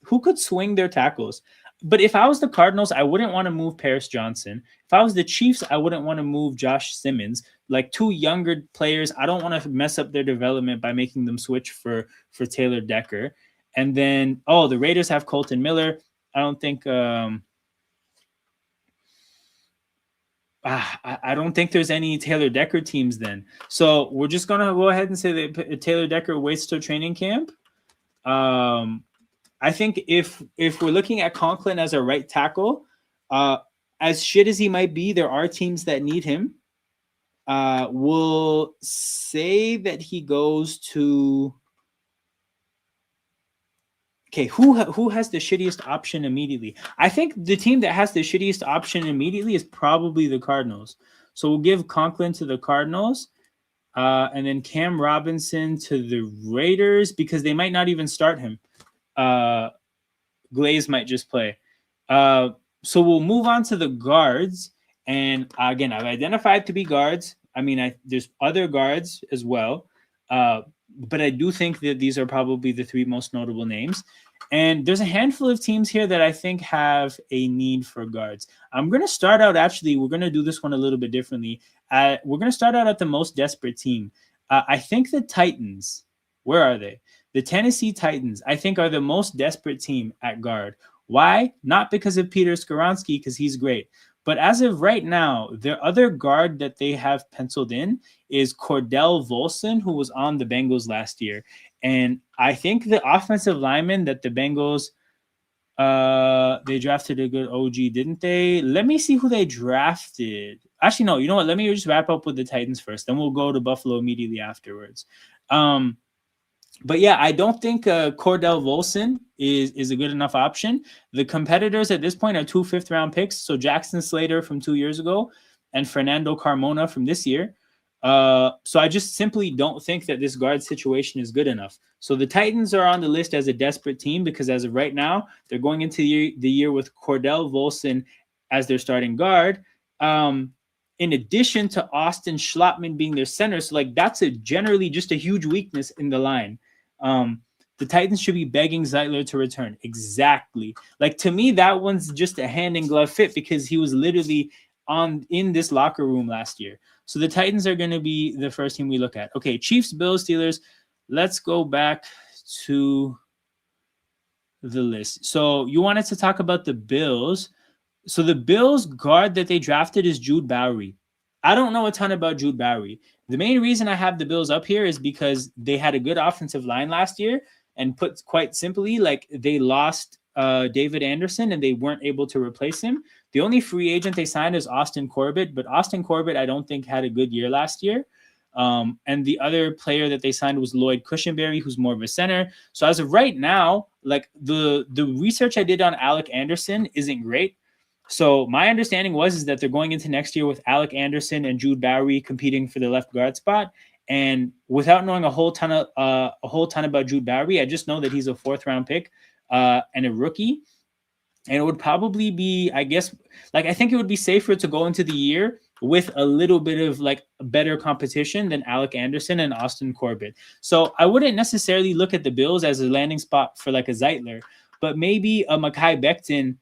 Who could swing their tackles? But if I was the Cardinals, I wouldn't want to move Paris Johnson. If I was the Chiefs, I wouldn't want to move Josh Simmons. Like 2 younger players, I don't want to mess up their development by making them switch for Taylor Decker. And then, the Raiders have Colton Miller. I don't think I don't think there's any Taylor Decker teams then. So we're just gonna go ahead and say that Taylor Decker waits till training camp. I think if we're looking at Conklin as a right tackle, as shit as he might be, there are teams that need him. We'll say that he goes to. Okay, who has the shittiest option immediately? I think the team that has the shittiest option immediately is probably the Cardinals. So we'll give Conklin to the Cardinals, and then Cam Robinson to the Raiders because they might not even start him. Glaze might just play. So we'll move on to the guards. And again, I've identified to be guards. I mean, there's other guards as well. But I do think that these are probably the 3 most notable names. And there's a handful of teams here that I think have a need for guards. I'm going to start out, actually, we're going to do this one a little bit differently. We're going to start out at the most desperate team. I think the Titans, where are they? The Tennessee Titans, I think, are the most desperate team at guard. Why? Not because of Peter Skoronski, because he's great. But as of right now, their other guard that they have penciled in is Cordell Volson, who was on the Bengals last year. And I think the offensive lineman that the Bengals, they drafted a good OG, didn't they? Let me see who they drafted. Actually, no, you know what? Let me just wrap up with the Titans first. Then we'll go to Buffalo immediately afterwards. But yeah, I don't think Cordell Volson is a good enough option. The competitors at this point are 2 5th-round picks. So Jackson Slater from 2 years ago and Fernando Carmona from this year. So I just simply don't think that this guard situation is good enough. So the Titans are on the list as a desperate team because as of right now, they're going into the year with Cordell Volson as their starting guard. In addition to Austin Schlottman being their center. So like that's generally just a huge weakness in the line. The Titans should be begging Zeitler to return. Exactly. Like to me, that one's just a hand in glove fit because he was literally in this locker room last year. So the Titans are going to be the first team we look at. Okay, Chiefs, Bills, Steelers. Let's go back to the list. So you wanted to talk about the Bills. So the Bills guard that they drafted is Jude Bowery. I don't know a ton about Jude Bowery. The main reason I have the Bills up here is because they had a good offensive line last year, and put quite simply, like they lost David Anderson and they weren't able to replace him. The only free agent they signed is Austin Corbett, but Austin Corbett I don't think had a good year last year. And the other player that they signed was Lloyd Cushenberry, who's more of a center. So as of right now, like the research I did on Alec Anderson isn't great. So my understanding is that they're going into next year with Alec Anderson and Jude Bowery competing for the left guard spot. And without knowing a whole ton about Jude Bowery, I just know that he's a 4th-round pick and a rookie. And it would probably be, I guess, like I think it would be safer to go into the year with a little bit of like better competition than Alec Anderson and Austin Corbett. So I wouldn't necessarily look at the Bills as a landing spot for like a Zeitler, but maybe a Mekhi Becton.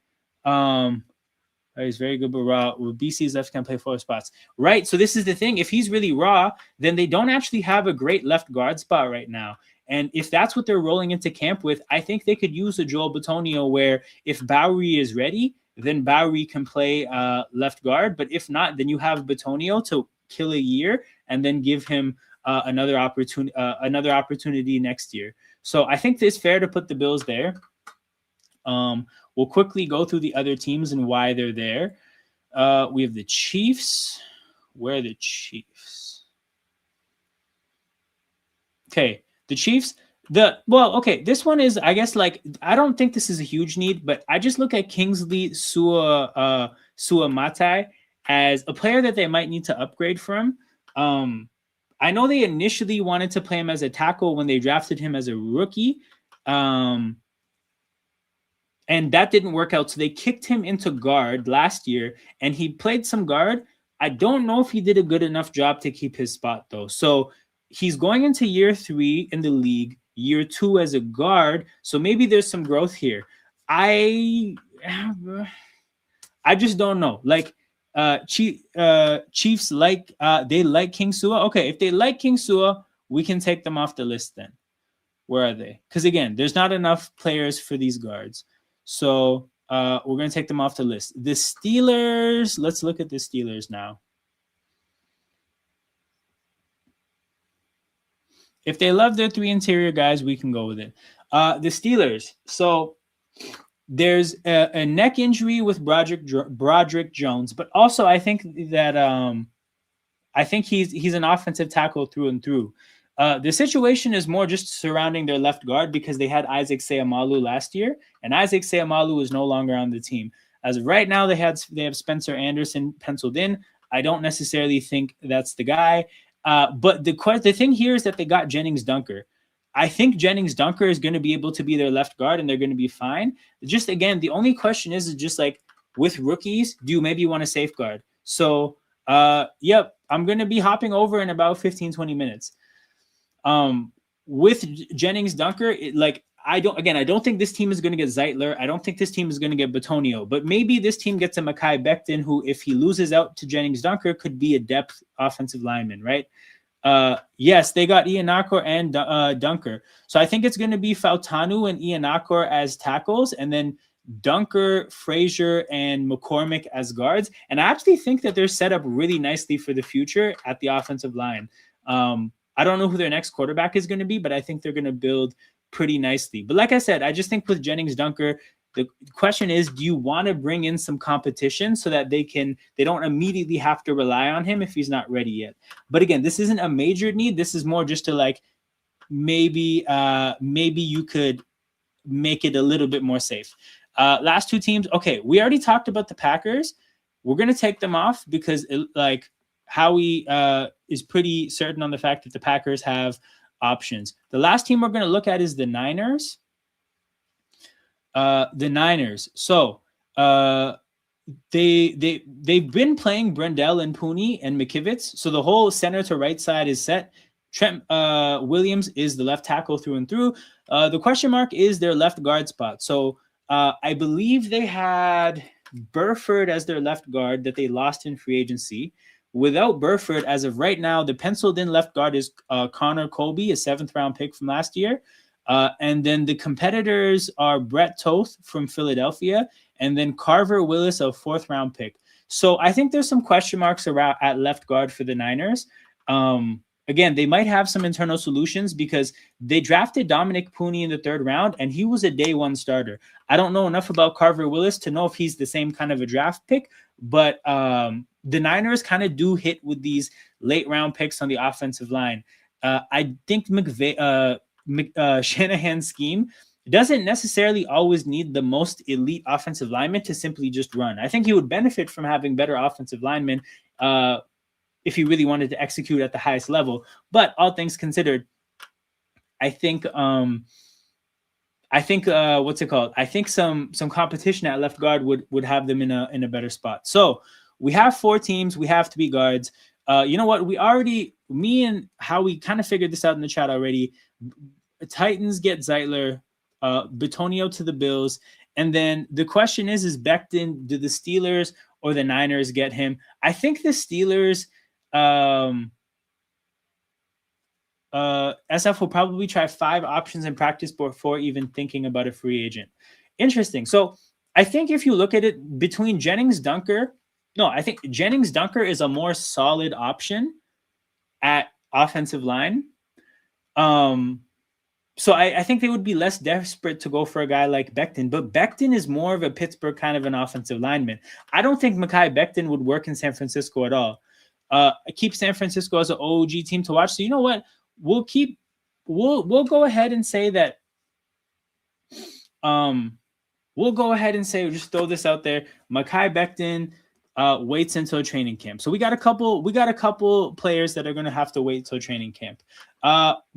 He's very good, but raw. BC's left can play 4 spots. Right. So this is the thing. If he's really raw, then they don't actually have a great left guard spot right now. And if that's what they're rolling into camp with, I think they could use a Joel Bitonio where if Bowery is ready, then Bowery can play left guard. But if not, then you have Bitonio to kill a year and then give him another opportunity next year. So I think it's fair to put the Bills there. We'll quickly go through the other teams and why they're there. We have the Chiefs. Where are the Chiefs? Okay, the Chiefs. This one is, I guess, like, I don't think this is a huge need, but I just look at Kingsley Suamatai as a player that they might need to upgrade from. I know they initially wanted to play him as a tackle when they drafted him as a rookie. And that didn't work out. So they kicked him into guard last year, and he played some guard. I don't know if he did a good enough job to keep his spot, though. So he's going into year 3 in the league, year 2 as a guard. So maybe there's some growth here. I just don't know. Like, Chiefs they like King Sua. Okay, if they like King Sua, we can take them off the list then. Where are they? Because again, there's not enough players for these guards. So we're going to take them off the list. The Steelers, let's look at the Steelers now. If they love their 3 interior guys, we can go with it. The Steelers. So there's a neck injury with Broderick Jones, but also I think that he's an offensive tackle through and through. The situation is more just surrounding their left guard because they had Isaac Seumalo last year, and Isaac Seumalo is no longer on the team. As of right now, they have Spencer Anderson penciled in. I don't necessarily think that's the guy. But the thing here is that they got Jennings Dunker. I think Jennings Dunker is going to be able to be their left guard, and they're going to be fine. Just again, the only question is just like with rookies, do you maybe want to safeguard? So, yep, I'm going to be hopping over in about 15, 20 minutes. With Jennings Dunker, I don't think this team is going to get Zeitler. I don't think this team is going to get Batonio, but maybe this team gets a Mekhi Becton, who, if he loses out to Jennings Dunker, could be a depth offensive lineman, right? Yes, they got Iheanacho and Dunker. So I think it's going to be Fautanu and Iheanacho as tackles, and then Dunker, Frazier, and McCormick as guards. And I actually think that they're set up really nicely for the future at the offensive line. I don't know who their next quarterback is going to be, but I think they're going to build pretty nicely. But like I said, I just think with Jennings Dunker, the question is, do you want to bring in some competition so that they don't immediately have to rely on him if he's not ready yet? But again, this isn't a major need. This is more just to like, maybe you could make it a little bit more safe. Last 2 teams. Okay, we already talked about the Packers. We're going to take them off because Howie is pretty certain on the fact that the Packers have options. The last team we're going to look at is the Niners. The Niners. So they've been playing Brendel and Pooney and McKivitz. So the whole center to right side is set. Trent Williams is the left tackle through and through. The question mark is their left guard spot. So I believe they had Burford as their left guard that they lost in free agency. Without Burford, as of right now, the penciled-in left guard is Connor Colby, a 7th-round pick from last year. And then the competitors are Brett Toth from Philadelphia, and then Carver Willis, a 4th-round pick. So I think there's some question marks around at left guard for the Niners. Again, they might have some internal solutions because they drafted Dominic Pooney in the 3rd round, and he was a day 1 starter. I don't know enough about Carver Willis to know if he's the same kind of a draft pick, but the Niners kind of do hit with these late round picks on the offensive line. I think Shanahan's scheme doesn't necessarily always need the most elite offensive linemen to simply just run. I think he would benefit from having better offensive linemen if he really wanted to execute at the highest level. But all things considered, I think what's it called? I think some competition at left guard would have them in a better spot. So we have 4 teams. We have to be guards. You know what? Me and Howie kind of figured this out in the chat already. Titans get Zeitler, Batonio to the Bills. And then the question is Becton, do the Steelers or the Niners get him? I think the Steelers, SF will probably try 5 options in practice before even thinking about a free agent. Interesting. So I think if you look at it between Jennings Dunker, I think Jennings Dunker is a more solid option at offensive line. So I think they would be less desperate to go for a guy like Becton, but Becton is more of a Pittsburgh kind of an offensive lineman. I don't think Mekhi Becton would work in San Francisco at all. Keep San Francisco as an OG team to watch. So you know what? We'll go ahead and say that we'll go ahead and say, just throw this out there. Mekhi Becton waits until training camp. So we got a couple players that are going to have to wait till training camp.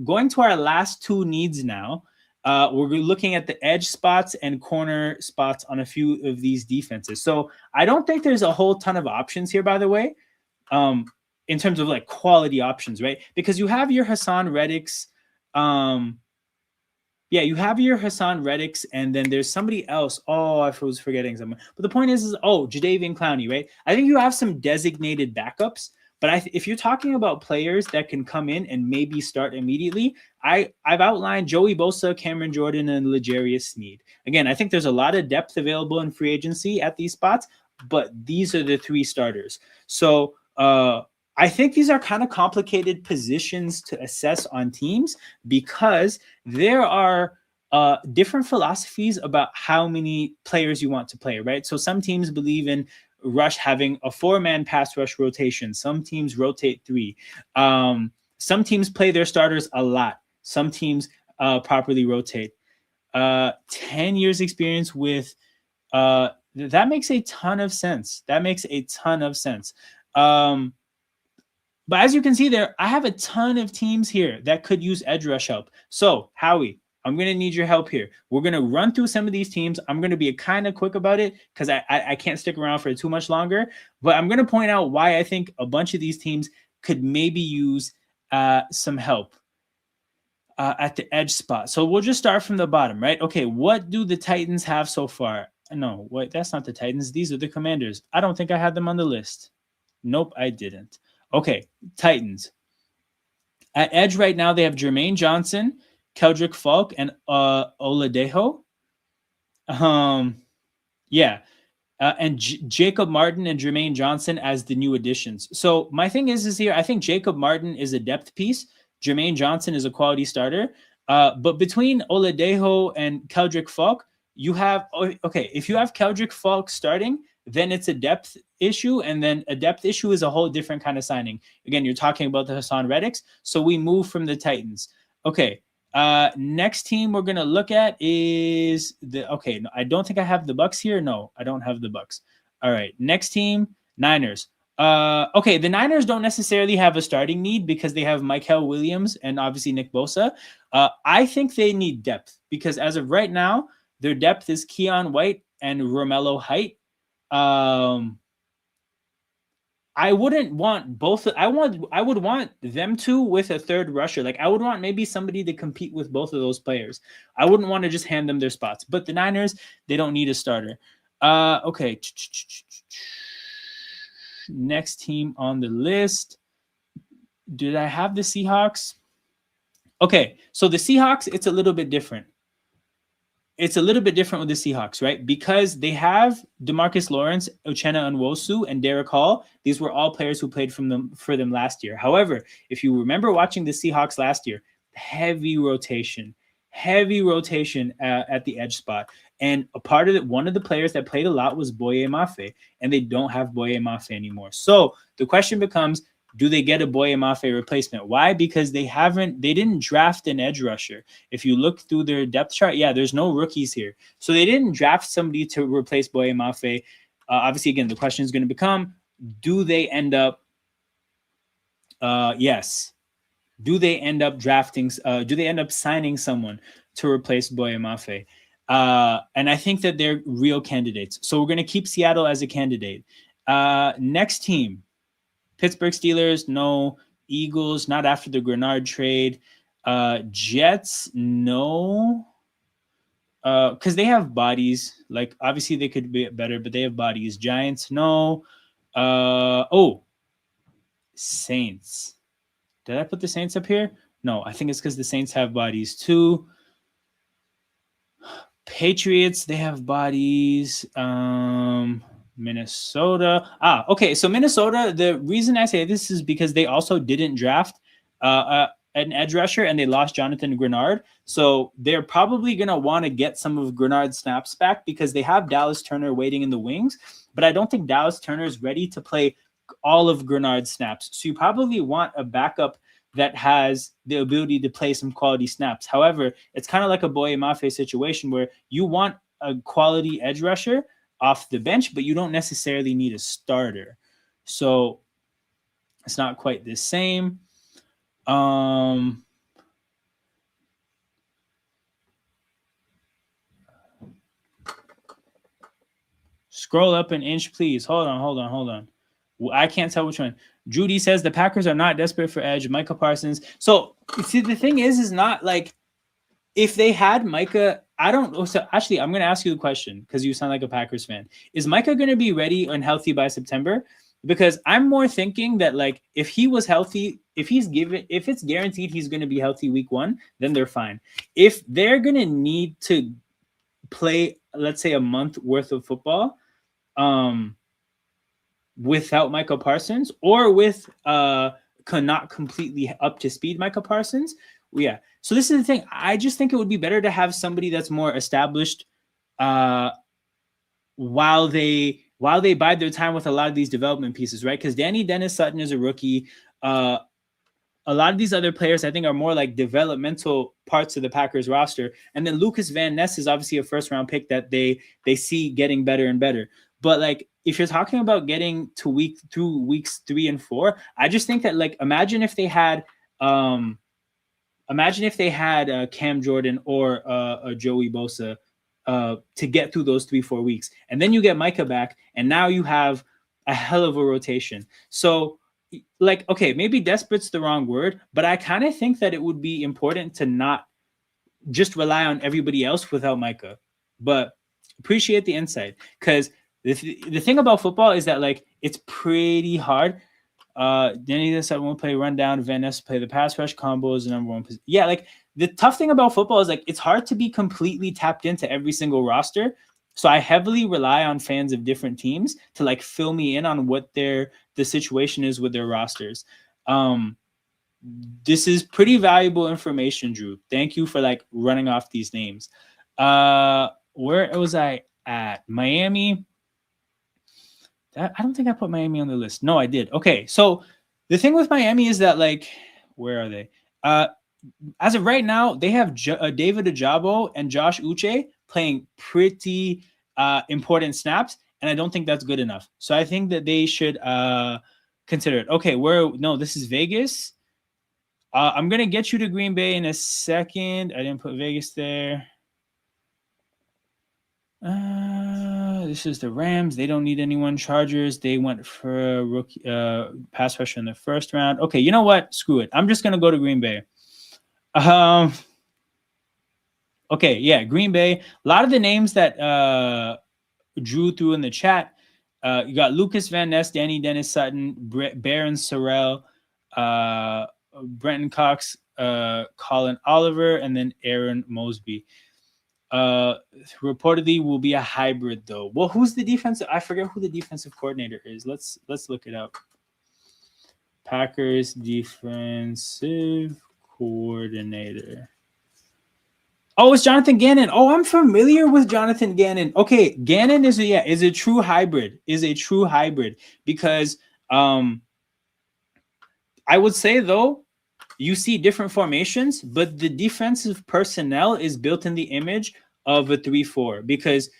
Going to our last two needs now. We're looking at the edge spots and corner spots on a few of these defenses. So I don't think there's a whole ton of options here, by the way, in terms of like quality options, right? Because you have your Hassan Reddicks. You have your Hassan Reddicks, and then there's somebody else. Oh, I was forgetting someone. But the point is Jadeveon Clowney, right? I think you have some designated backups, but if you're talking about players that can come in and maybe start immediately, I've outlined Joey Bosa, Cameron Jordan, and L'Jarius Sneed. Again, I think there's a lot of depth available in free agency at these spots, but these are the three starters. So I think these are kind of complicated positions to assess on teams because there are different philosophies about how many players you want to play, right? So some teams believe in rush having a 4-man pass rush rotation. Some teams rotate 3. Some teams play their starters a lot. Some teams properly rotate. 10 years experience with that makes a ton of sense. But as you can see there, I have a ton of teams here that could use edge rush help. So, Howie, I'm going to need your help here. We're going to run through some of these teams. I'm going to be kind of quick about it because I can't stick around for too much longer. But I'm going to point out why I think a bunch of these teams could maybe use some help at the edge spot. So we'll just start from the bottom, right? Okay, what do the Titans have so far? No, wait, that's not the Titans. These are the Commanders. I don't think I had them on the list. Nope, I didn't. Okay, Titans. At edge right now, they have Jermaine Johnson, Keldrick Falk, and Oladejo. And Jacob Martin and Jermaine Johnson as the new additions. So my thing is here, I think Jacob Martin is a depth piece. Jermaine Johnson is a quality starter. But between Oladejo and Keldrick Falk, you have, if you have Keldrick Falk starting, then it's a depth issue, and then a depth issue is a whole different kind of signing. Again, you're talking about the Hassan Reddicks, so we move from the Titans. Okay, next team we're gonna look at is I don't think I have the Bucks here. No, I don't have the Bucks. All right, next team, Niners. The Niners don't necessarily have a starting need because they have Mykel Williams and obviously Nick Bosa. I think they need depth because as of right now, their depth is Keon White and Romello Height. I wouldn't want both. I would want them two with a third rusher. Like I would want maybe somebody to compete with both of those players. I wouldn't want to just hand them their spots. But the Niners, they don't need a starter. Okay. Next team on the list. Did I have the Seahawks? Okay, so the Seahawks, it's a little bit different. It's a little bit different with the Seahawks, right? Because they have DeMarcus Lawrence, Uchenna Nwosu, and Derek Hall. These were all players who played for them last year. However, if you remember watching the Seahawks last year, heavy rotation at the edge spot. And a part of it, one of the players that played a lot was Boye Mafe, and they don't have Boye Mafe anymore. So the question becomes, do they get a Boye Mafe replacement? Why? Because they didn't draft an edge rusher. If you look through their depth chart, there's no rookies here. So they didn't draft somebody to replace Boye Mafe. Obviously, again, the question is going to become, do they end up do they end up signing someone to replace Boye Mafe? And I think that they're real candidates. So we're going to keep Seattle as a candidate. Next team. Pittsburgh Steelers, no. Eagles, not after the Grenard trade. Jets, no. Because they have bodies. Like, obviously, they could be better, but they have bodies. Giants, no. Saints. Did I put the Saints up here? No, I think it's because the Saints have bodies, too. Patriots, they have bodies. Minnesota. So Minnesota, the reason I say this is because they also didn't draft an edge rusher, and they lost Jonathan Grenard. So they're probably going to want to get some of Grenard's snaps back because they have Dallas Turner waiting in the wings. But I don't think Dallas Turner is ready to play all of Grenard's snaps. So you probably want a backup that has the ability to play some quality snaps. However, it's kind of like a Boye Mafe situation where you want a quality edge rusher off the bench, but you don't necessarily need a starter. So it's not quite the same. Scroll up an inch, please. Hold on. I can't tell which one. Judy says the Packers are not desperate for edge. Micah Parsons. So see, the thing is not like if they had Micah. I don't know. So actually, I'm going to ask you the question because you sound like a Packers fan. Is Micah going to be ready and healthy by September? Because I'm more thinking that like if he was healthy, if it's guaranteed he's going to be healthy week 1, then they're fine. If they're going to need to play, let's say, a month worth of football, without Micah Parsons or with not completely up to speed Micah Parsons, yeah. So this is the thing. I just think it would be better to have somebody that's more established while they bide their time with a lot of these development pieces, right? Because Danny Dennis Sutton is a rookie. A lot of these other players, I think, are more like developmental parts of the Packers roster. And then Lucas Van Ness is obviously a first-round pick that they see getting better and better. But like, if you're talking about getting to weeks 3 and 4, I just think that like, imagine if they had Cam Jordan or a Joey Bosa to get through those 3-4 weeks, and then you get Micah back, and now you have a hell of a rotation. So like, okay, maybe desperate's the wrong word, but I kind of think that it would be important to not just rely on everybody else without Micah. But appreciate the insight, because the thing about football is that like it's pretty hard. Danny this I won't play rundown. Van Ness play the pass rush combos, the number one. Yeah, like the tough thing about football is like it's hard to be completely tapped into every single roster. So I heavily rely on fans of different teams to like fill me in on what the situation is with their rosters. This is pretty valuable information, Drew. Thank you for like running off these names. Where was I at? Miami. I don't think I put Miami on the list. No, I did. Okay, so the thing with Miami is that like, where are they? As of right now, they have David Ajabo and Josh Uche playing pretty important snaps, and I don't think that's good enough. So I think that they should consider it. Okay, this is Vegas. I'm going to get you to Green Bay in a second. I didn't put Vegas there. This is the Rams. They don't need anyone. Chargers. They went for a rookie pass rusher in the first round. Okay, you know what? Screw it. I'm just going to go to Green Bay. Okay, yeah, Green Bay. A lot of the names that Drew threw in the chat. You got Lucas Van Ness, Danny Dennis Sutton, Baron Sorrell, Brenton Cox, Colin Oliver, and then Aaron Mosby. Reportedly will be a hybrid though. Well, who's the defensive? I forget who the defensive coordinator is. Let's look it up. Packers defensive coordinator. Oh, it's Jonathan Gannon. Oh, I'm familiar with Jonathan Gannon. Okay, Gannon is a true hybrid. Because I would say though, you see different formations, but the defensive personnel is built in the image of a 3-4 because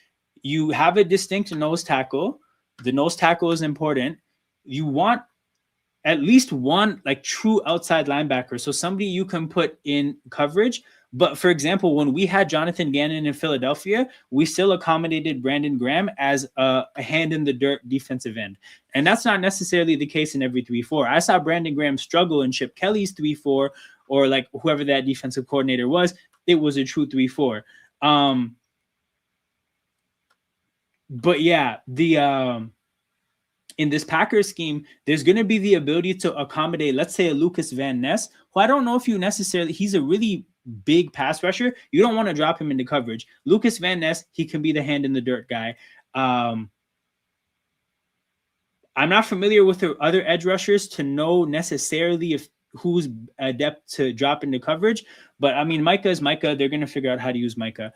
you have a distinct nose tackle. The nose tackle is important. You want at least one like true outside linebacker, so somebody you can put in coverage. But for example, when we had Jonathan Gannon in Philadelphia, we still accommodated Brandon Graham as a hand in the dirt defensive end. And that's not necessarily the case in every 3-4. I saw Brandon Graham struggle in Chip Kelly's 3-4, or like whoever that defensive coordinator was. It was a true 3-4. But yeah, in this Packers scheme, there's going to be the ability to accommodate, let's say, a Lucas Van Ness, who I don't know if you necessarily, he's a really big pass rusher. You don't want to drop him into coverage. Lucas Van Ness, he can be the hand in the dirt guy. I'm not familiar with the other edge rushers to know necessarily if who's adept to drop into coverage. But I mean, Micah is Micah. They're gonna figure out how to use Micah.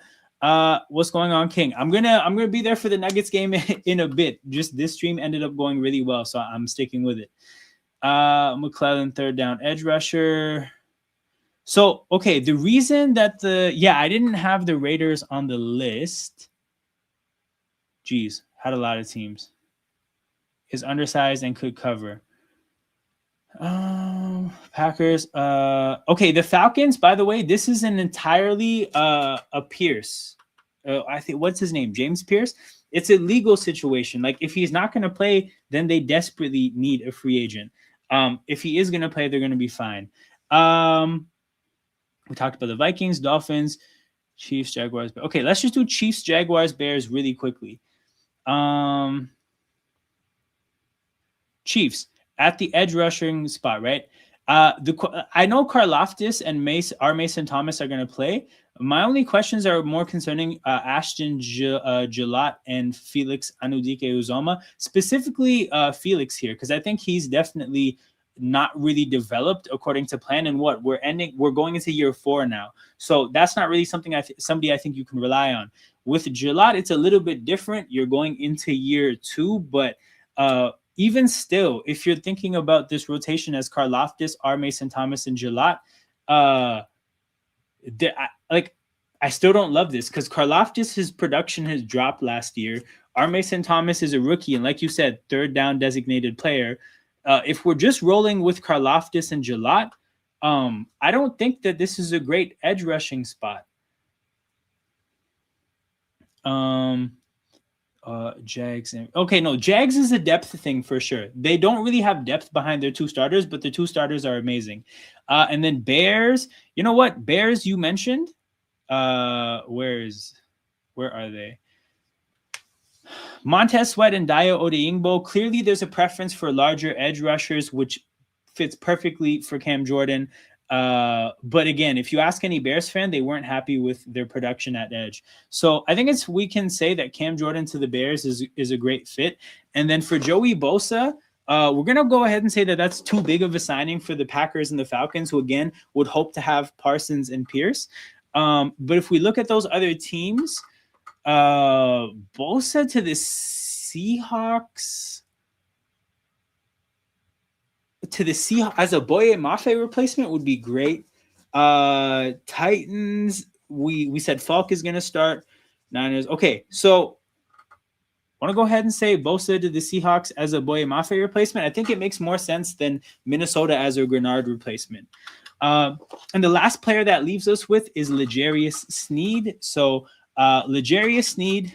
What's going on, King? I'm gonna be there for the Nuggets game in a bit. Just this stream ended up going really well, so I'm sticking with it. McClellan, third down edge rusher. So okay, the reason that I didn't have the Raiders on the list. Geez, had a lot of teams. Is undersized and could cover. Packers. Okay, the Falcons. By the way, this is an entirely a Pierce. I think what's his name, James Pierce. It's a legal situation. Like if he's not going to play, then they desperately need a free agent. If he is going to play, they're going to be fine. We talked about the Vikings, Dolphins, Chiefs, Jaguars. Okay, let's just do Chiefs, Jaguars, Bears really quickly. Chiefs at the edge rushing spot, right? I know Karlaftis and Mason Thomas are going to play. My only questions are more concerning Ashton Gillot and Felix Anudike Uzoma, specifically Felix here, because I think he's definitely not really developed according to plan. And we're going into year 4 now, so that's not really something somebody I think you can rely on. With Gillot, it's a little bit different. You're going into year 2, but even still, if you're thinking about this rotation as Karlaftis, R. Mason Thomas, and Gillot, I still don't love this because Karlaftis, his production has dropped last year. R. Mason Thomas is a rookie, and like you said, third down designated player. If we're just rolling with Karlaftis and Gillot, I don't think that this is a great edge rushing spot. Jags. Jags is a depth thing for sure. They don't really have depth behind their 2 starters, but the 2 starters are amazing. And then Bears. You know what? Bears you mentioned. Where are they? Montez Sweat and Dayo Odeyingbo. Clearly, there's a preference for larger edge rushers, which fits perfectly for Cam Jordan. But again, if you ask any Bears fan, they weren't happy with their production at edge. So I think we can say that Cam Jordan to the Bears is a great fit. And then for Joey Bosa, we're going to go ahead and say that that's too big of a signing for the Packers and the Falcons, who again would hope to have Parsons and Pierce. But if we look at those other teams, Bosa to the Seahawks as a Boye Mafe replacement would be great. Titans, we said Falk is going to start. Niners. Okay, so I want to go ahead and say Bosa to the Seahawks as a Boye Mafe replacement. I think it makes more sense than Minnesota as a Grenard replacement. And the last player that leaves us with is L'Jarius Sneed. So L'Jarius Sneed,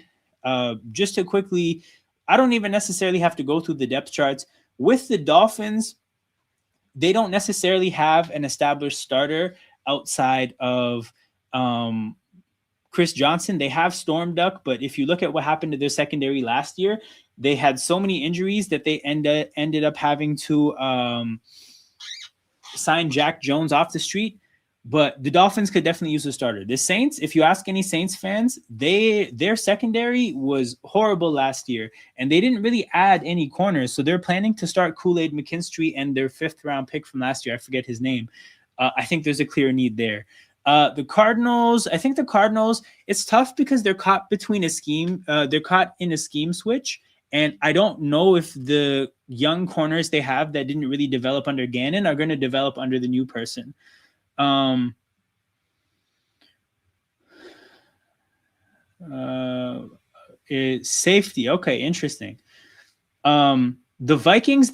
just to quickly, I don't even necessarily have to go through the depth charts. With the Dolphins, they don't necessarily have an established starter outside of Chris Johnson. They have Storm Duck, but if you look at what happened to their secondary last year, they had so many injuries that they ended up having to sign Jack Jones off the street. But the Dolphins could definitely use a starter. The Saints, if you ask any Saints fans, their secondary was horrible last year, and they didn't really add any corners. So they're planning to start Kool-Aid McKinstry and their 5th-round pick from last year. I forget his name. I think there's a clear need there. The Cardinals, it's tough because they're caught between a scheme. They're caught in a scheme switch. And I don't know if the young corners they have that didn't really develop under Gannon are going to develop under the new person. Safety. Okay, interesting. The Vikings,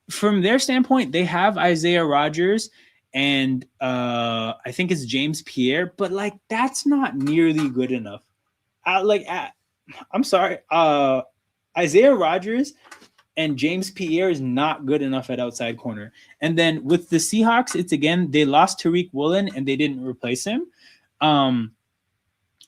from their standpoint, they have Isaiah Rodgers and I think it's James Pierre, but that's not nearly good enough. I'm sorry. Isaiah Rodgers and James Pierre is not good enough at outside corner. And then with the Seahawks, it's again, they lost Tariq Woolen and they didn't replace him. Out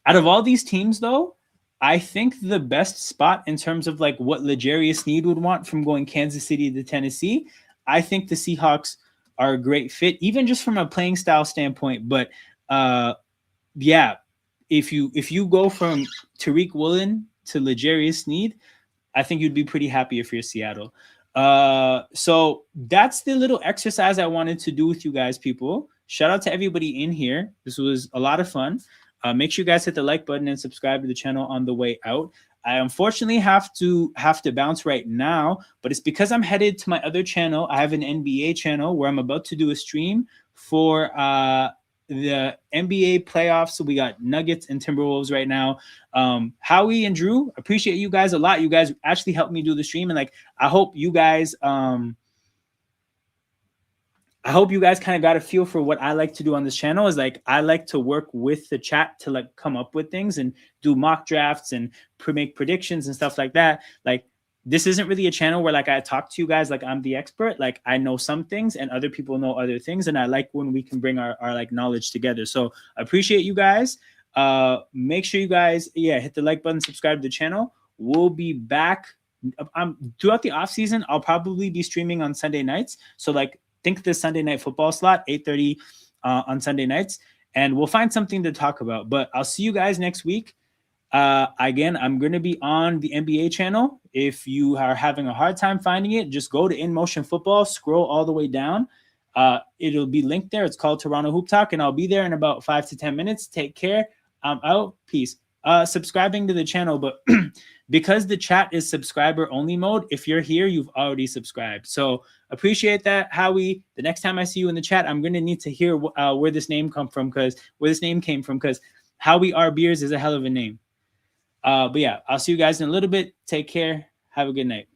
of all these teams, though, I think the best spot in terms of what L'Jarius Sneed would want from going Kansas City to Tennessee, I think the Seahawks are a great fit, even just from a playing style standpoint. But if you go from Tariq Woolen to L'Jarius Sneed, I think you'd be pretty happy if you're Seattle. So that's the little exercise I wanted to do with you guys, people. Shout out to everybody in here. This was a lot of fun. Make sure you guys hit the like button and subscribe to the channel on the way out. I unfortunately have to bounce right now, but it's because I'm headed to my other channel. I have an NBA channel where I'm about to do a stream for the NBA playoffs. So we got Nuggets and Timberwolves right now. Howie and Drew, appreciate you guys a lot. You guys actually helped me do the stream, and like I hope you guys kind of got a feel for what I like to do on this channel. Is like I like to work with the chat to like come up with things and do mock drafts and make predictions and stuff like that. Like this isn't really a channel where like I talk to you guys like I'm the expert. Like I know some things and other people know other things, and I like when we can bring our like knowledge together. So I appreciate you guys. Make sure you guys hit the like button, subscribe to the channel. We'll be back throughout the off season. I'll probably be streaming on Sunday nights. So like think the Sunday night football slot, 8:30 on Sunday nights, and we'll find something to talk about. But I'll see you guys next week. Again, I'm going to be on the NBA channel. If you are having a hard time finding it, just go to In Motion Football, scroll all the way down. It'll be linked there. It's called Toronto Hoop Talk, and I'll be there in about 5 to 10 minutes. Take care. I'm out. Peace. Subscribing to the channel, but because the chat is subscriber only mode, if you're here, you've already subscribed. So appreciate that, Howie. The next time I see you in the chat, I'm going to need to hear where this name came from, because Howie R. Beers is a hell of a name. But yeah, I'll see you guys in a little bit. Take care. Have a good night.